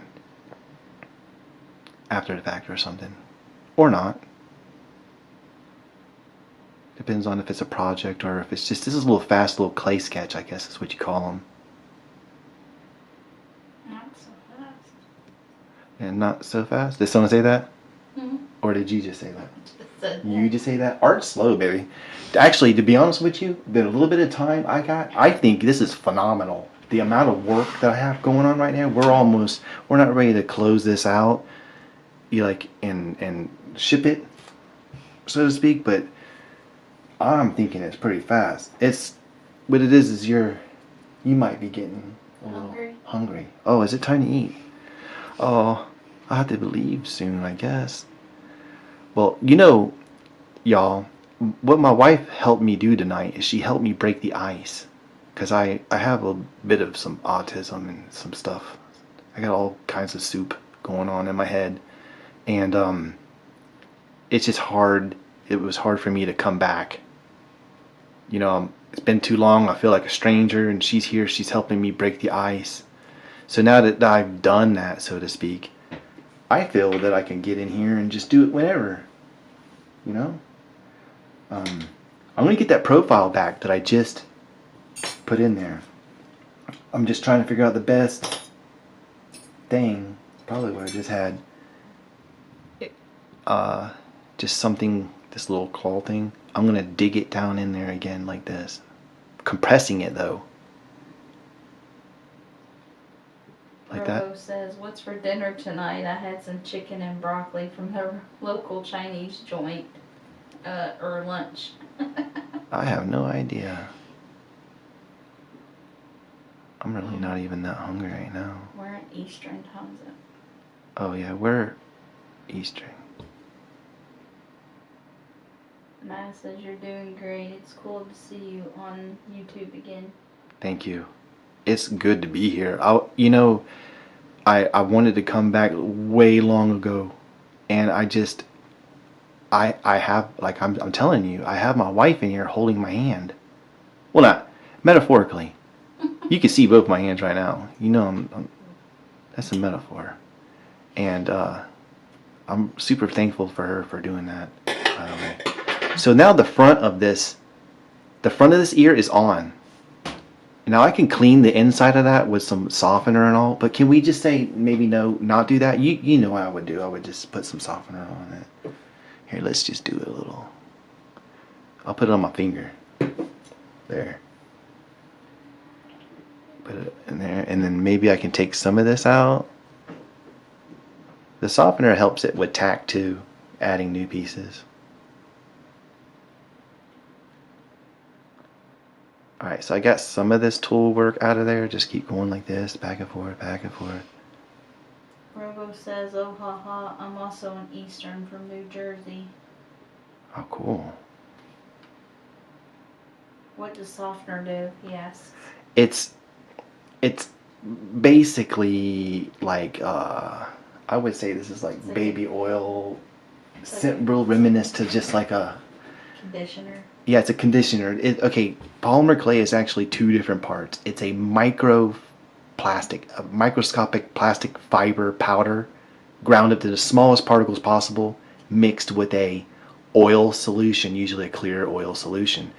after the fact or something, or not. Depends on if it's a project or if it's just, this is a little fast little clay sketch, I guess is what you call them. Not so fast. And not so fast. Did someone say that? Mm-hmm. Or did you just say that? Just said that. You just say that? Art's slow, baby. Actually, to be honest with you, the little bit of time I got, I think this is phenomenal. The amount of work that I have going on right now, we're not ready to close this out, and ship it, so to speak, but I'm thinking it's pretty fast. What it is you might be getting a little hungry. Oh, is it time to eat? Oh, I'll have to leave soon, I guess. Well, you know, y'all, what my wife helped me do tonight is she helped me break the ice. Because I have a bit of some autism and some stuff. I got all kinds of soup going on in my head. And it's just hard. It was hard for me to come back. You know, it's been too long. I feel like a stranger, and she's here. She's helping me break the ice. So now that I've done that, so to speak, I feel that I can get in here and just do it whenever. You know? I'm going to get that profile back that I just put in there. I'm just trying to figure out the best thing. Probably what I just had. Just something, this little claw thing. I'm going to dig it down in there again like this. Compressing it though. Like Robo that. says, "What's for dinner tonight? I had some chicken and broccoli from the local Chinese joint, or lunch." I have no idea. I'm really not even that hungry right now. We're in Eastern time zone. Oh yeah, we're Eastern. Matt says you're doing great. It's cool to see you on YouTube again. Thank you. It's good to be here. I wanted to come back way long ago, and I have, like I'm telling you, I have my wife in here holding my hand. Well, not metaphorically. You can see both my hands right now. You know, that's a metaphor, and I'm super thankful for her for doing that. By the way, so now the front of this ear is on. Now I can clean the inside of that with some softener and all, but can we just say maybe no, not do that? You know what I would do. I would just put some softener on it. Here, let's just do it a little. I'll put it on my finger. There. Put it in there, and then maybe I can take some of this out. The softener helps it with tack too, adding new pieces. Alright, so I got some of this tool work out of there. Just keep going like this, back and forth, back and forth. Robo says, "Oh haha, I'm also an Eastern from New Jersey." Oh, cool. What does softener do? He asks. It's basically like I would say this is like baby oil, real reminiscent to just like a Conditioner. Yeah, it's a conditioner. Okay, polymer clay is actually two different parts. It's a microscopic plastic fiber powder ground up to the smallest particles possible, mixed with a oil solution, usually a clear oil solution.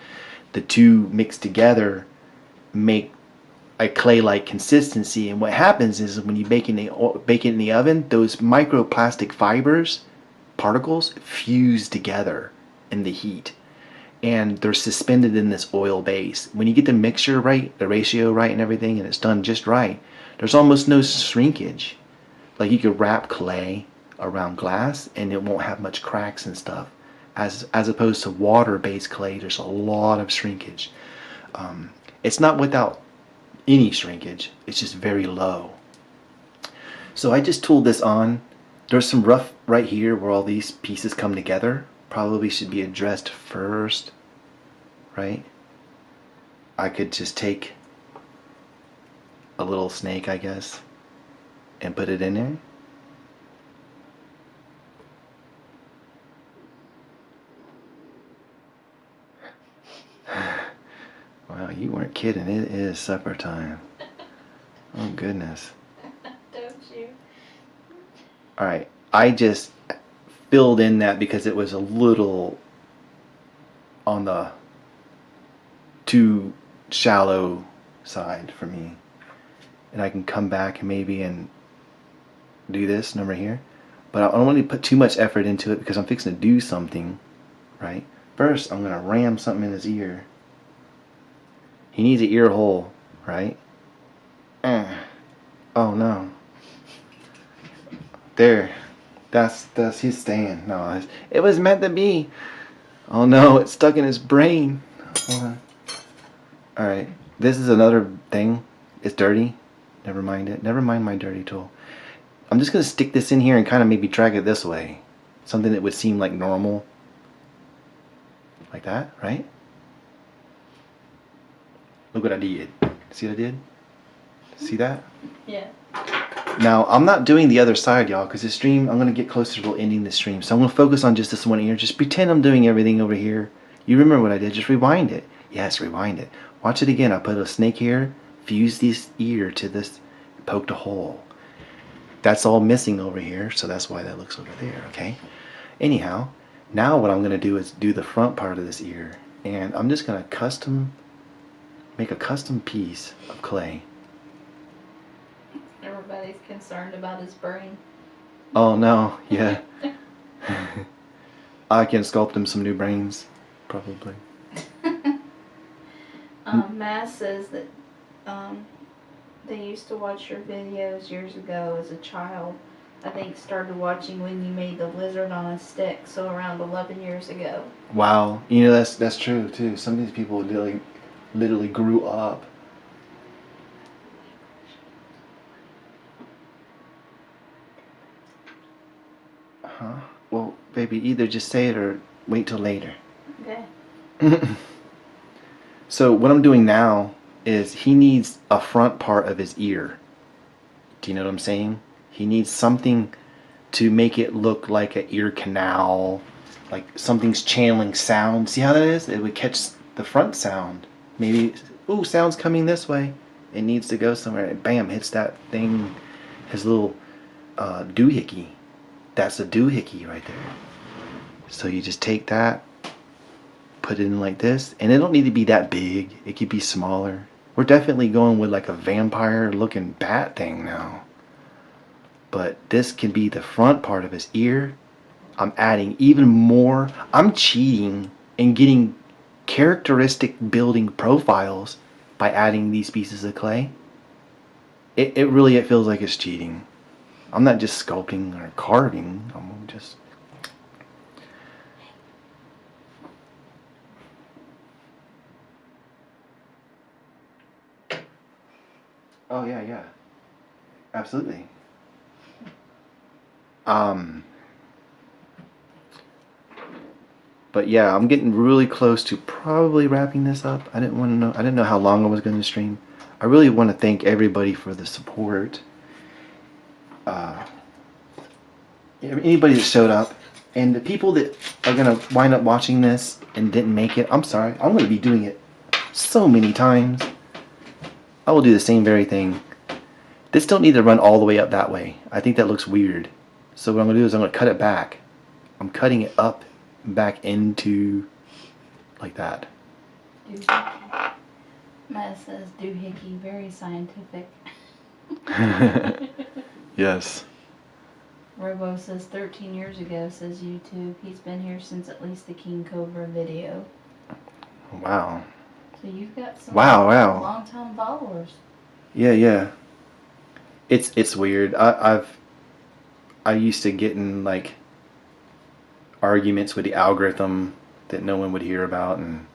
The two mixed together make a clay-like consistency, and what happens is when you bake it in the oven, those microplastic fibers, particles, fuse together in the heat. And they're suspended in this oil base. When you get the mixture right, the ratio right and everything, and it's done just right, there's almost no shrinkage. Like you could wrap clay around glass and it won't have much cracks and stuff. As opposed to water-based clay, there's a lot of shrinkage. It's not without any shrinkage, it's just very low. So I just tooled this on. There's some rough right here where all these pieces come together. Probably should be addressed first, right? I could just take a little snake, I guess, and put it in there. Wow, you weren't kidding. It is supper time. Oh, goodness. Don't you? Alright, I just filled in that because it was a little on the too shallow side for me. And I can come back maybe and do this number here. But I don't want to put too much effort into it because I'm fixing to do something, right? First, I'm going to ram something in his ear. He needs an ear hole, right? Oh no. There. That's his stand. No, it was meant to be. Oh no, it's stuck in his brain. Hold on. Alright. This is another thing. It's dirty. Never mind it. Never mind my dirty tool. I'm just going to stick this in here and kind of maybe drag it this way. Something that would seem like normal. Like that, right? Look what I did. See what I did? See that? Yeah. Now, I'm not doing the other side, y'all, because this stream, I'm going to get closer to ending the stream. So I'm going to focus on just this one ear. Just pretend I'm doing everything over here. You remember what I did. Just rewind it. Yes, rewind it. Watch it again. I put a snake here, fuse this ear to this, poked a hole. That's all missing over here, so that's why that looks over there, okay? Anyhow, now what I'm going to do is do the front part of this ear. And I'm just going to make a custom piece of clay. Everybody's concerned about his brain. Oh no, yeah. I can sculpt him some new brains, probably. Matt says that they used to watch your videos years ago as a child. I think started watching when you made the lizard on a stick, so around 11 years ago. Wow, you know that's true too. Some of these people literally grew up. Huh? Well, baby, either just say it or wait till later. Okay. So what I'm doing now is he needs a front part of his ear. Do you know what I'm saying? He needs something to make it look like an ear canal, like something's channeling sound. See how that is? It would catch the front sound. Maybe, ooh, sound's coming this way. It needs to go somewhere. And bam, hits that thing, his little doohickey. That's a doohickey right there. So you just take that, put it in like this, and it don't need to be that big. It could be smaller. We're definitely going with like a vampire looking bat thing now. But this can be the front part of his ear. I'm adding even more. I'm cheating and getting characteristic building profiles by adding these pieces of clay. It feels like it's cheating. I'm not just sculpting or carving. I'm just... Oh yeah, yeah. Absolutely. But yeah, I'm getting really close to probably wrapping this up. I didn't know how long I was going to stream. I really want to thank everybody for the support. Anybody that showed up, and the people that are going to wind up watching this and didn't make it, I'm sorry. I'm going to be doing it so many times. I will do the same very thing. This don't need to run all the way up that way. I think that looks weird. So what I'm going to do is I'm going to cut it back. I'm cutting it up back into like that. Doohickey. Matt says doohickey, very scientific. Yes. Robo says 13 years ago, says YouTube. He's been here since at least the King Cobra video. Wow. So you've got some wow. long-time followers. Yeah. It's weird. I used to get in like arguments with the algorithm that no one would hear about, and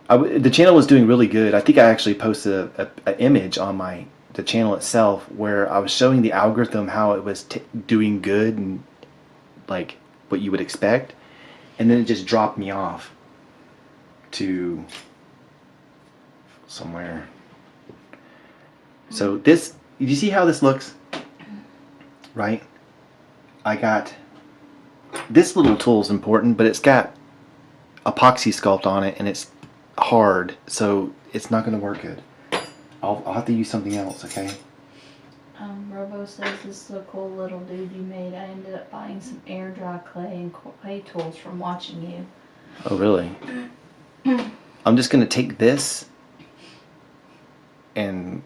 the channel was doing really good. I think I actually posted an image on the channel itself where I was showing the algorithm how it was doing good and like what you would expect, and then it just dropped me off to somewhere. So this, you see how this looks, right? I got this little tool is important, but it's got epoxy sculpt on it and it's hard, so it's not going to work good. I'll have to use something else, okay? Robo says this is a cool little dude you made. I ended up buying some air dry clay and clay tools from watching you. Oh really? I'm just going to take this and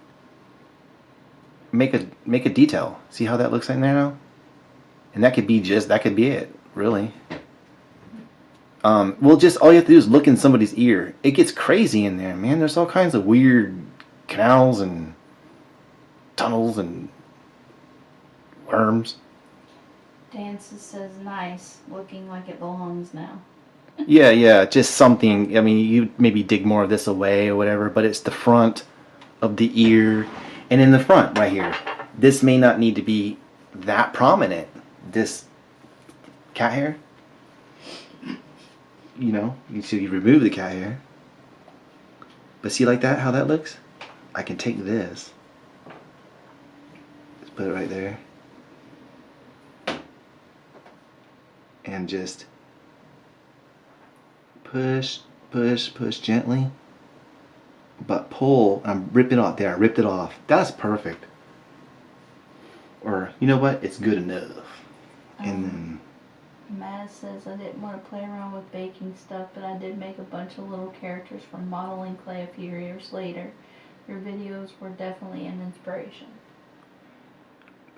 make a detail. See how that looks in there now? And that could be it, really. Well, just all you have to do is look in somebody's ear. It gets crazy in there, man. There's all kinds of weird canals and tunnels and worms. Dances says nice, looking like it belongs now. Yeah, just something. I mean, you maybe dig more of this away or whatever, but it's the front of the ear. And in the front, right here, this may not need to be that prominent. This cat hair, you know, so you remove the cat hair. But see like that, how that looks? I can take this. Let's put it right there. And just push, push, push gently. But pull, I'm ripping it off there, I ripped it off. That's perfect. Or, you know what? It's good enough. And then Maz says I didn't want to play around with baking stuff, but I did make a bunch of little characters from modeling clay a few years later. Your videos were definitely an inspiration.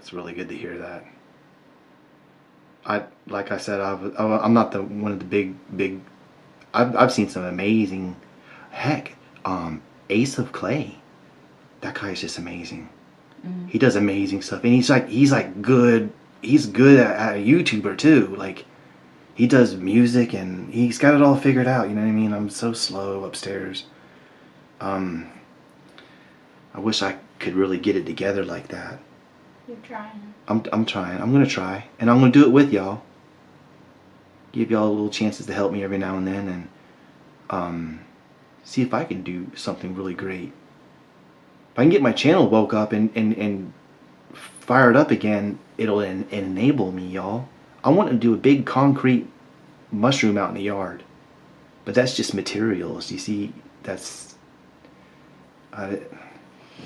it's really good to hear that. Like I said, I'm not one of the big. I've seen some amazing, heck, Ace of Clay. That guy's just amazing. Mm-hmm. He does amazing stuff, and he's like good. He's good at a YouTuber too. Like, he does music and he's got it all figured out. You know what I mean? I'm so slow upstairs. I wish I could really get it together like that. You're trying. I'm trying. I'm gonna try, and I'm gonna do it with y'all. Give y'all little chances to help me every now and then, and see if I can do something really great. If I can get my channel woke up and fired up again, it'll enable me, y'all. I want to do a big concrete mushroom out in the yard, but that's just materials. You see, that's.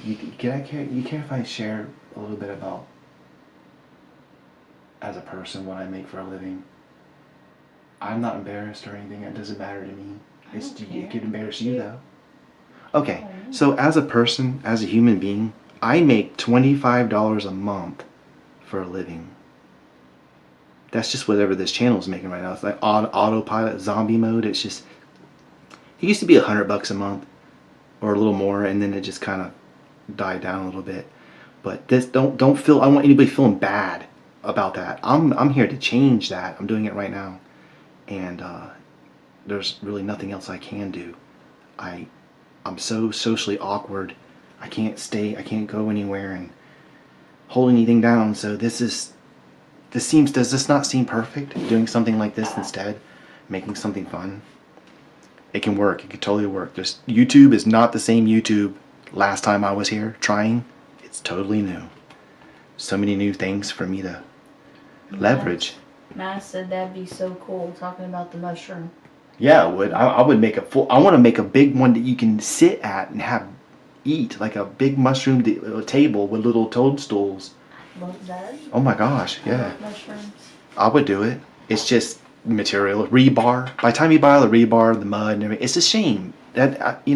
You care if I share a little bit about, as a person, what I make for a living? I'm not embarrassed or anything. It doesn't matter to me. It could embarrass you though. Okay, so as a person, as a human being, I make $25 a month for a living. That's just whatever this channel is making right now. It's like autopilot zombie mode. It's just, it used to be $100 a month or a little more, and then it just kind of died down a little bit. But this, don't feel, I want anybody feeling bad about that. I'm here to change that. I'm doing it right now, and there's really nothing else I can do. I'm so socially awkward. I can't go anywhere and hold anything down. So does this not seem perfect? Doing something like this instead, making something fun. It can work. It can totally work. YouTube is not the same YouTube last time I was here trying. It's totally new. So many new things for me to leverage. Matt said that'd be so cool, talking about the mushroom. Yeah, it would. I would make I want to make a big one that you can sit at and eat, like a big mushroom table with little toadstools. I love that. Oh my gosh, I yeah. love mushrooms. I would do it. It's just material, rebar. By the time you buy all the rebar, the mud, and everything, it's a shame that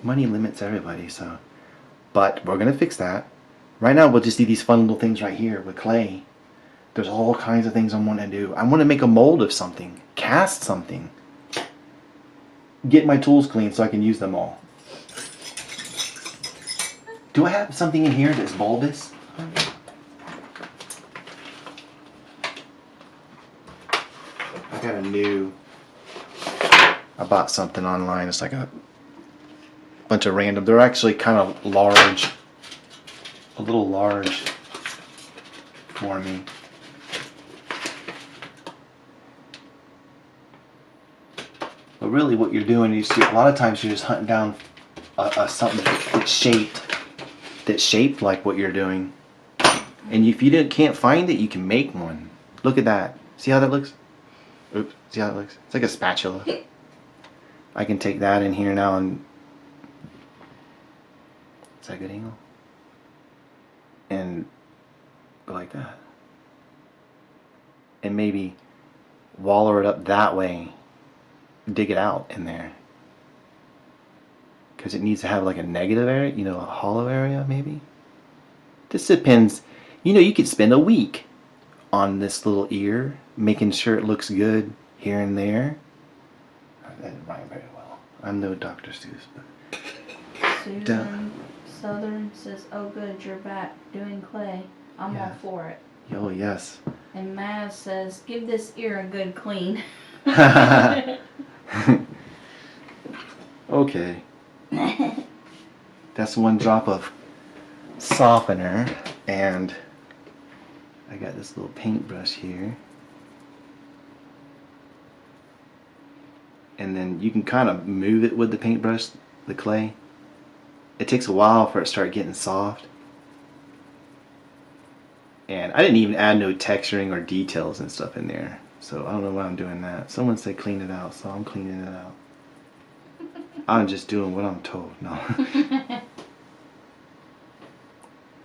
money limits everybody. So, but we're gonna fix that. Right now, we'll just do these fun little things right here with clay. There's all kinds of things I want to do. I want to make a mold of something, cast something, get my tools clean so I can use them all. Do I have something in here that's bulbous? I bought something online. It's like a bunch of random. They're actually kind of large, a little large for me. But really, what you're doing is a lot of times you're just hunting down something that's shaped like what you're doing. And if you can't find it, you can make one. Look at that. See how that looks? Oops. See how it looks? It's like a spatula. I can take that in here now and... Is that a good angle? And go like that. And maybe waller it up that way. Dig it out in there. Because it needs to have like a negative area, a hollow area maybe. This depends. You could spend a week on this little ear, making sure it looks good here and there. That didn't rhyme very well. I'm no Dr. Seuss, but... Susan Southern says, "Oh good, you're back doing clay. I'm all for it." Oh yes. And Maz says, "Give this ear a good clean." Okay. That's one drop of softener, and I got this little paintbrush here. And then you can kind of move it with the paintbrush, the clay. It takes a while for it to start getting soft. And I didn't even add no texturing or details and stuff in there. So I don't know why I'm doing that. Someone said clean it out, so I'm cleaning it out. I'm just doing what I'm told. No.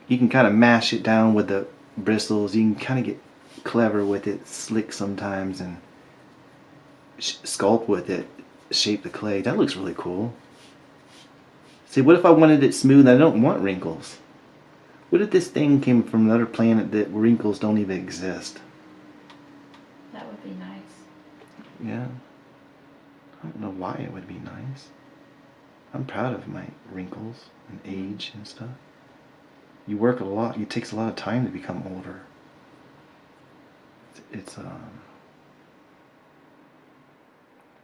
You can kind of mash it down with the bristles. You can kind of get clever with it, slick sometimes, and sculpt with it, shape the clay. That looks really cool. See, what if I wanted it smooth and I don't want wrinkles? What if this thing came from another planet that wrinkles don't even exist? That would be nice. Yeah. I don't know why it would be nice. I'm proud of my wrinkles and age and stuff. You work a lot. It takes a lot of time to become older. It's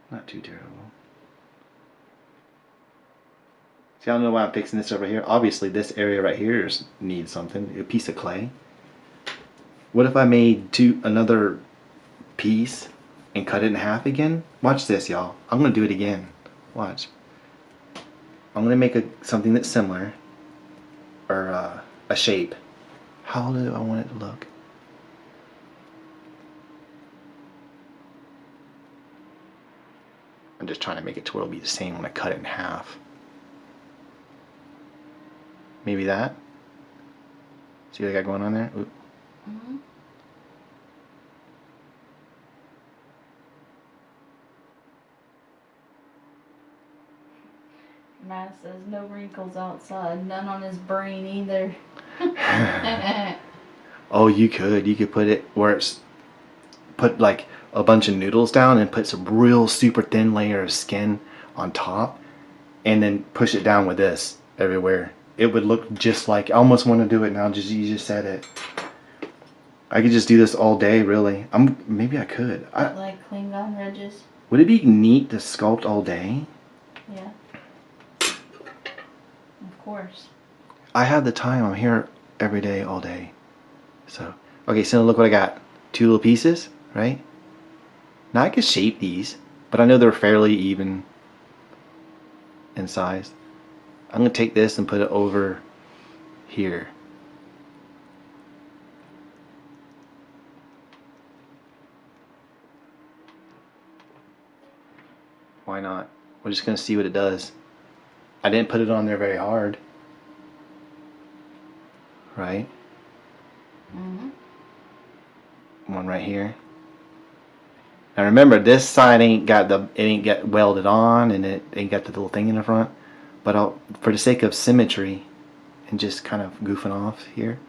not too terrible. See, I don't know why I'm fixing this over here. Obviously, this area right here needs something. A piece of clay. What if I made another piece and cut it in half again? Watch this, y'all. I'm gonna do it again. Watch. I'm gonna make something that's similar, or a shape. How do I want it to look? I'm just trying to make it to where it'll be the same when I cut it in half. Maybe that. See what I got going on there? Oop. Mm-hmm. Matt says no wrinkles outside, none on his brain either. Oh, you could put it where it's put like a bunch of noodles down and put some real super thin layer of skin on top, and then push it down with this everywhere. It would look just like, I almost want to do it now. You just said it. I could just do this all day, really. Maybe I could. Like Klingon ridges. Would it be neat to sculpt all day? Yeah. Of course. I have the time. I'm here every day, all day. So, okay, so look what I got. 2 little pieces, right? Now I could shape these, but I know they're fairly even in size. I'm going to take this and put it over here. Why not? We're just going to see what it does. I didn't put it on there very hard. Right? Mm-hmm. One right here. Now remember, this side ain't got welded on, and it ain't got the little thing in the front. But for the sake of symmetry and just kind of goofing off here,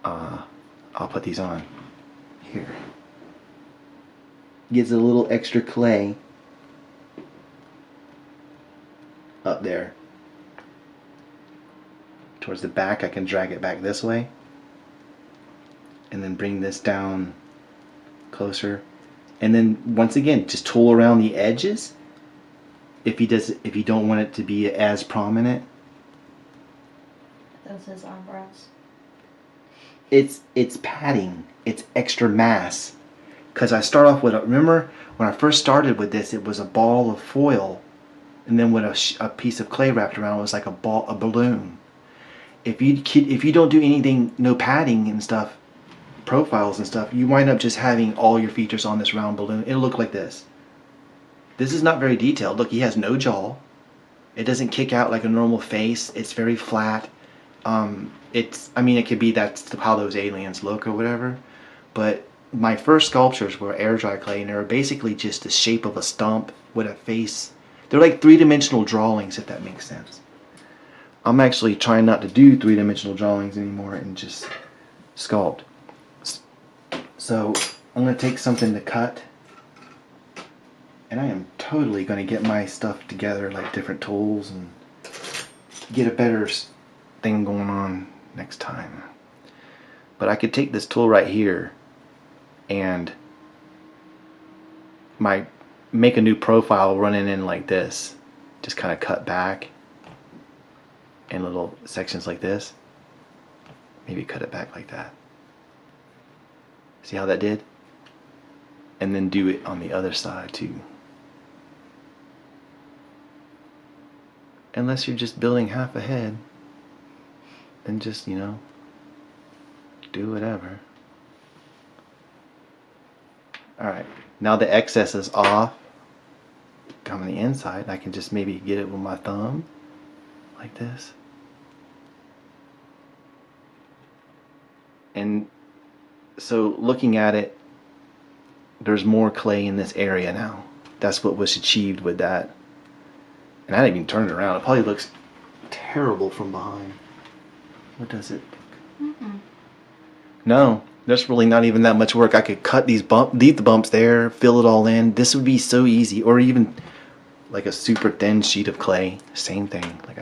I'll put these on here. Gives it a little extra clay up there. Towards the back, I can drag it back this way, and then bring this down closer, and then once again just tool around the edges if you don't want it to be as prominent. Those his eyebrows. It's padding, it's extra mass, because I start off with remember when I first started with this, it was a ball of foil, and then with a piece of clay wrapped around, it was like a balloon. If you don't do anything, no padding and stuff, profiles and stuff, you wind up just having all your features on this round balloon. It'll look like this. This is not very detailed. Look, he has no jaw. It doesn't kick out like a normal face. It's very flat. It could be that's how those aliens look or whatever. But my first sculptures were air dry clay, and they were basically just the shape of a stump with a face. They're like 3-dimensional drawings, if that makes sense. I'm actually trying not to do 3-dimensional drawings anymore and just sculpt. So I'm going to take something to cut, and I am totally going to get my stuff together, like different tools, and get a better thing going on next time. But I could take this tool right here and make a new profile running in like this. Just kind of cut back in little sections like this. Maybe cut it back like that. See how that did? And then do it on the other side too. Unless you're just building half a head, then just, you know, do whatever. Alright, now the excess is off. Come on the inside, I can just maybe get it with my thumb, like this. And so looking at it, there's more clay in this area now. That's what was achieved with that. And I didn't even turn it around. It probably looks terrible from behind. What does it look? No, there's really not even that much work. I could cut these leave the bumps there, fill it all in. This would be so easy. Or even like a super thin sheet of clay. Same thing. Like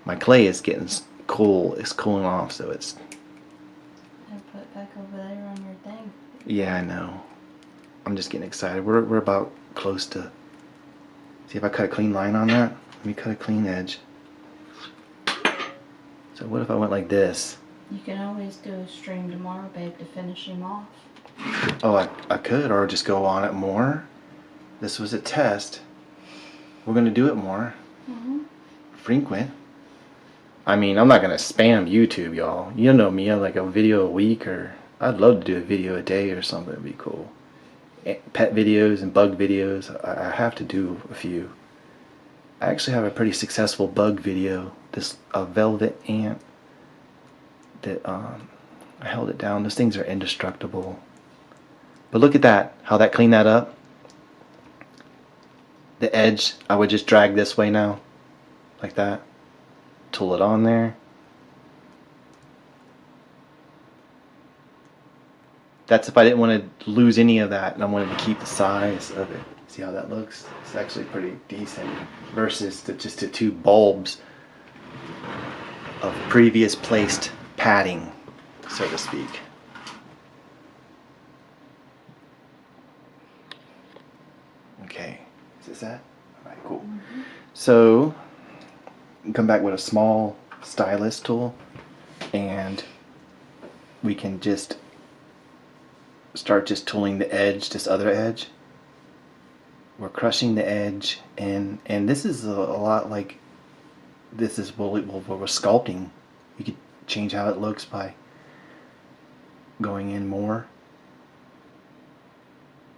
my clay is getting cool. It's cooling off, so it's. And put back over there on your thing. Yeah, I know. I'm just getting excited. We're about close to. See if I cut a clean line on that. Let me cut a clean edge. So what if I went like this? You can always do a stream tomorrow, babe, to finish him off. Oh, I could, or just go on it more. This was a test. We're gonna do it more. Frequent. I mean, I'm not gonna spam YouTube, y'all. You know me, I like a video a week, or I'd love to do a video a day or something. It'd be cool. Pet videos and bug videos. I have to do a few. I actually have a pretty successful bug video. This a velvet ant that I held it down. Those things are indestructible. But look at that, how that cleaned that up. The edge, I would just drag this way now, like that. Tool it on there. That's if I didn't want to lose any of that and I wanted to keep the size of it. See how that looks? It's actually pretty decent versus just the two bulbs of previous placed padding, so to speak. Okay, is this that? Alright, cool. So, come back with a small stylus tool and we can just start just tooling the edge, this other edge. We're crushing the edge, and this is a lot like this is what we're sculpting. You could change how it looks by going in more.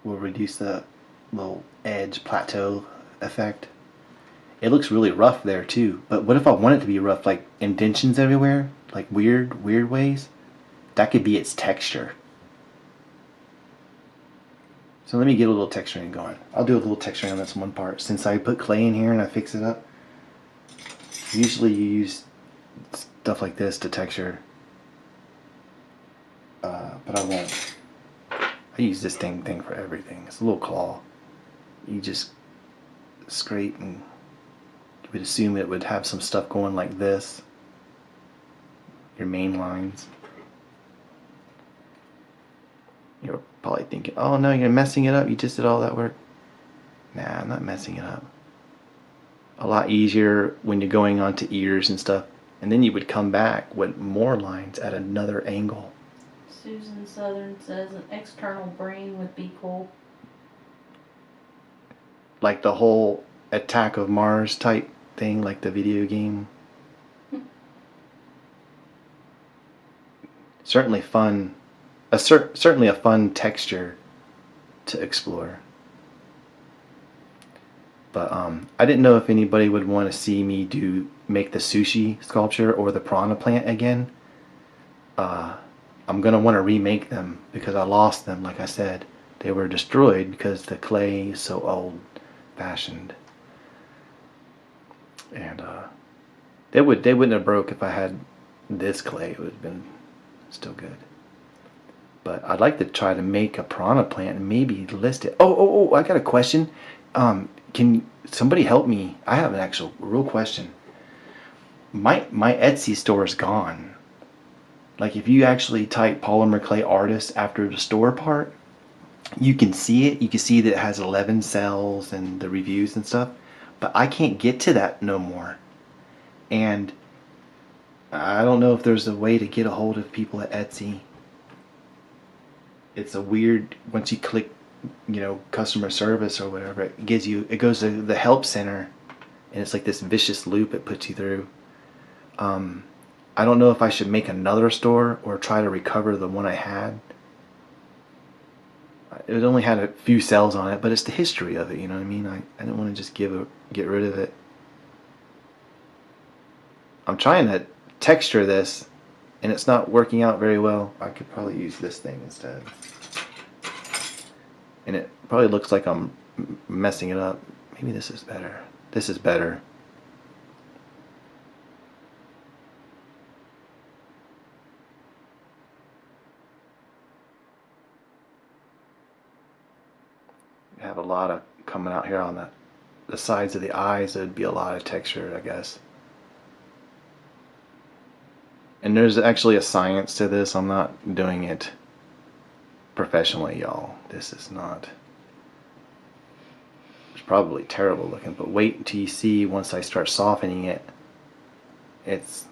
We'll reduce the little edge plateau effect. It looks really rough there too, but what if I want it to be rough, like indentions everywhere, like weird ways? That could be its texture. So let me get a little texturing going. I'll do a little texturing on this one part. Since I put clay in here and I fix it up, usually you use stuff like this to texture, but I won't. I use this thing for everything. It's a little claw. You just scrape, and you would assume it would have some stuff going like this. Your main lines. You're probably thinking, oh no, you're messing it up. You just did all that work. Nah, I'm not messing it up. A lot easier when you're going onto ears and stuff. And then you would come back with more lines at another angle. Susan Southern says an external brain would be cool. Like the whole Attack of Mars type thing, like the video game. Certainly fun. Certainly a fun texture to explore. But I didn't know if anybody would want to see me make the sushi sculpture or the piranha plant again. I'm gonna want to remake them because I lost them. Like I said, they were destroyed because the clay is so old-fashioned, and they wouldn't have broke if I had this clay. It would have been still good. But I'd like to try to make a piranha plant and maybe list it. Oh, I got a question. Can somebody help me? I have an actual real question. My Etsy store is gone. Like if you actually type polymer clay artist after the store part, you can see it. You can see that it has 11 cells and the reviews and stuff. But I can't get to that no more. And I don't know if there's a way to get a hold of people at Etsy. it's a weird, once you click, you know, customer service or whatever, it gives you, it goes to the help center, and it's like this vicious loop it puts you through. I don't know if I should make another store or try to recover the one I had. It only had a few cells on it, but it's the history of it, you know what I mean? I didn't want to just get rid of it. I'm trying to texture this, and it's not working out very well. I could probably use this thing instead. And it probably looks like I'm messing it up. Maybe this is better. This is better. I have a lot of coming out here on the sides of the eyes. There'd be a lot of texture, I guess. And there's actually a science to this. I'm not doing it professionally, y'all. This is not. It's probably terrible looking, but wait until you see once I start softening it. It's.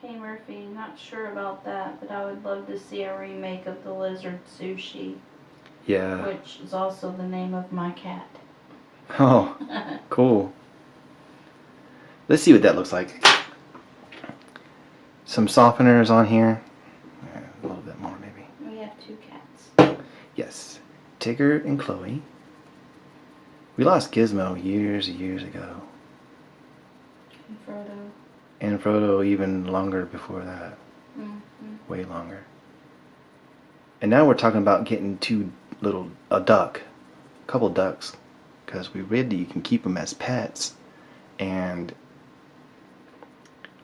K. Murphy, not sure about that, but I would love to see a remake of the Lizard Sushi. Yeah. Which is also the name of my cat. Oh, cool. Let's see what that looks like. Some softeners on here. A little bit more, maybe. We have 2 cats. Yes. Tigger and Chloe. We lost Gizmo years ago. And Frodo. And Frodo even longer before that. Mm-hmm. Way longer. And now we're talking about getting a couple ducks. Because we read that you can keep them as pets. And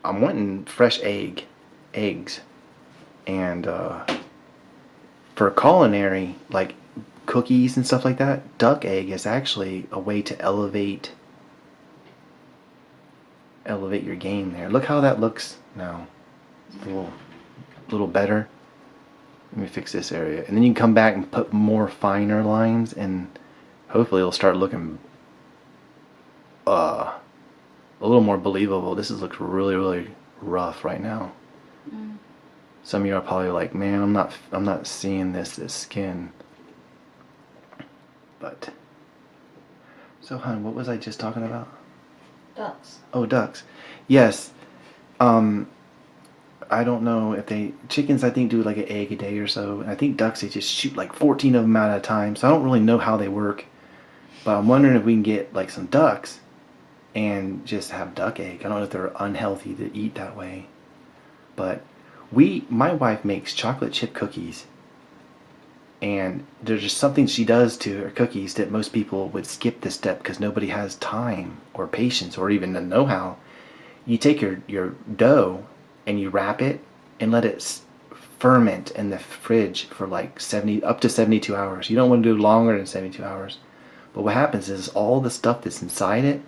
I'm wanting fresh eggs. And for culinary, like cookies and stuff like that, duck egg is actually a way to elevate your game there. Look how that looks now. It's a little better. Let me fix this area. And then you can come back and put more finer lines, and hopefully it'll start looking a little more believable. This looks really rough right now. Some of you are probably like, man, I'm not seeing this skin. But so, hon, what was I just talking about? Ducks. Oh, ducks. Yes. I don't know if chickens I think do like an egg a day or so. And I think ducks, they just shoot like 14 of them out at a time. So I don't really know how they work. But I'm wondering if we can get like some ducks and just have duck egg. I don't know if they're unhealthy to eat that way. But my wife makes chocolate chip cookies. And there's just something she does to her cookies that most people would skip this step because nobody has time or patience or even the know-how. You take your dough and you wrap it and let it ferment in the fridge for like up to 72 hours. You don't want to do longer than 72 hours. But what happens is all the stuff that's inside it,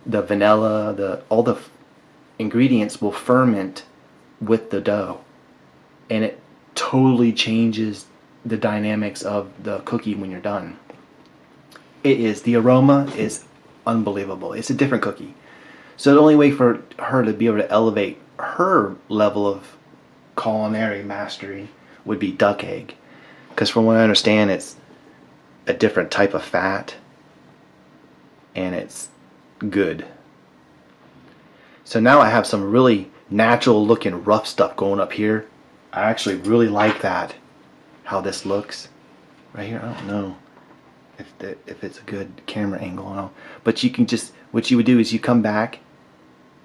the vanilla, all the ingredients will ferment with the dough. And it totally changes the dynamics of the cookie when you're done. The aroma is unbelievable. It's a different cookie. So the only way for her to be able to elevate her level of culinary mastery would be duck egg. Because from what I understand, it's a different type of fat. And it's good. So now I have some really natural looking rough stuff going up here. I actually really like that. How this looks right here. I don't know if it's a good camera angle and all, but you can just, what you would do is you come back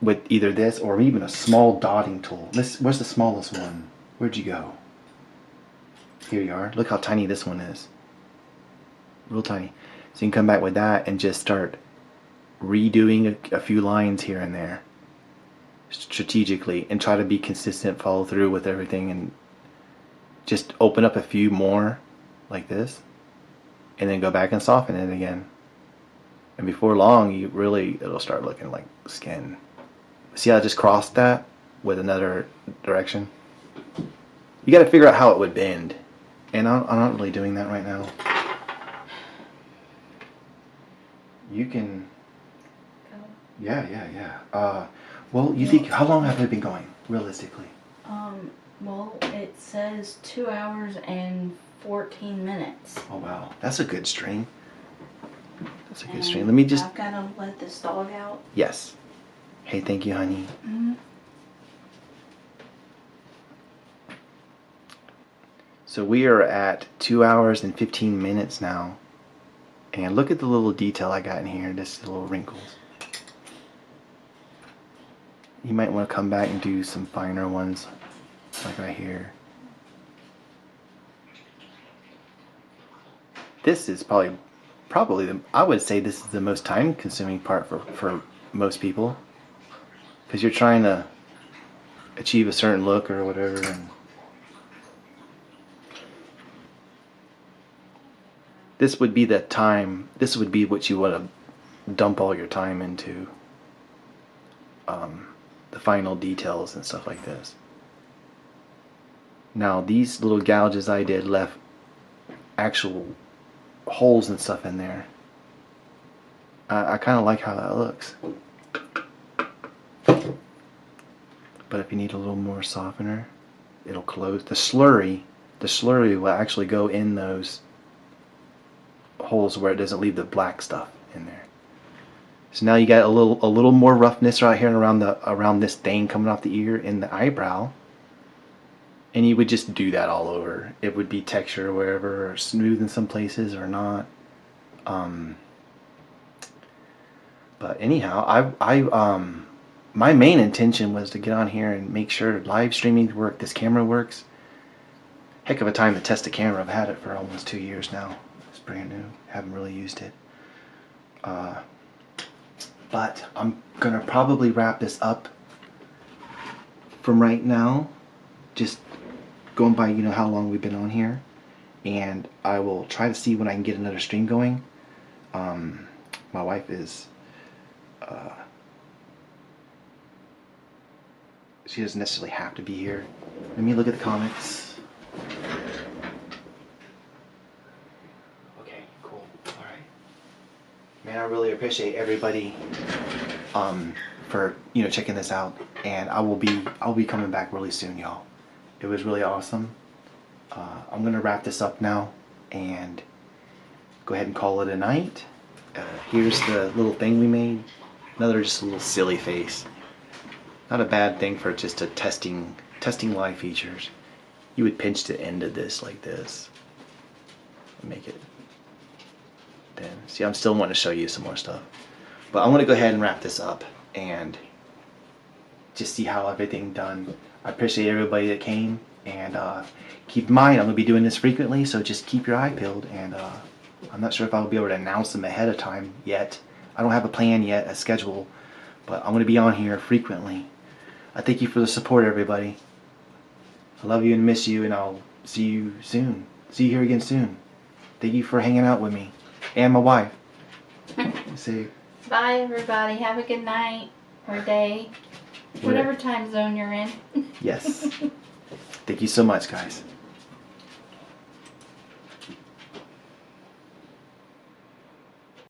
with either this or even a small dotting tool. Where's the smallest one? Where'd you go? Here you are. Look how tiny this one is. Real tiny. So you can come back with that and just start redoing a few lines here and there strategically and try to be consistent, follow through with everything, and just open up a few more like this and then go back and soften it again. And before long, it'll start looking like skin. See how I just crossed that with another direction? You got to figure out how it would bend. And I'm not really doing that right now. You can... Yeah. Well, you think, how long have they been going, realistically? Well, it says 2 hours and 14 minutes. Oh wow, that's a good stream. That's a good stream. Let me just. I've got to let this dog out. Yes. Hey, thank you, honey. So we are at 2 hours and 15 minutes now. And look at the little detail I got in here, just the little wrinkles. You might want to come back and do some finer ones, like right here. This is probably I would say this is the most time consuming part for most people. Because you're trying to achieve a certain look or whatever. And this would be the time, this would be what you want to dump all your time into. The final details and stuff like this. Now these little gouges I did left actual holes and stuff in there. I kind of like how that looks. But if you need a little more softener, it'll close. The slurry will actually go in those holes where it doesn't leave the black stuff in there. So now you got a little more roughness right here around this thing coming off the ear in the eyebrow. And you would just do that all over. It would be texture wherever, or smooth in some places or not. But anyhow, my main intention was to get on here and make sure live streaming worked. This camera works. Heck of a time to test the camera. I've had it for almost 2 years now. It's brand new. Haven't really used it. But I'm gonna probably wrap this up from right now. Just going by, how long we've been on here. And I will try to see when I can get another stream going. My wife is... she doesn't necessarily have to be here. Let me look at the comments. Okay, cool. Alright. Man, I really appreciate everybody for checking this out. And I'll be coming back really soon, y'all. It was really awesome. I'm gonna wrap this up now and go ahead and call it a night. Here's the little thing we made. Another just a little silly face. Not a bad thing for just a testing live features. You would pinch the end of this like this and make it. Then see, I'm still wanting to show you some more stuff, but I want to go ahead and wrap this up and just see how everything done. I appreciate everybody that came, and keep in mind I'm gonna be doing this frequently, so just keep your eye peeled. And I'm not sure if I'll be able to announce them ahead of time yet. I don't have a plan yet, a schedule, but I'm gonna be on here frequently. I thank you for the support, everybody. I love you and miss you, and I'll see you soon. See you here again soon. Thank you for hanging out with me. And my wife. Say bye, everybody. Have a good night or day. Whatever time zone you're in. Yes. Thank you so much, guys.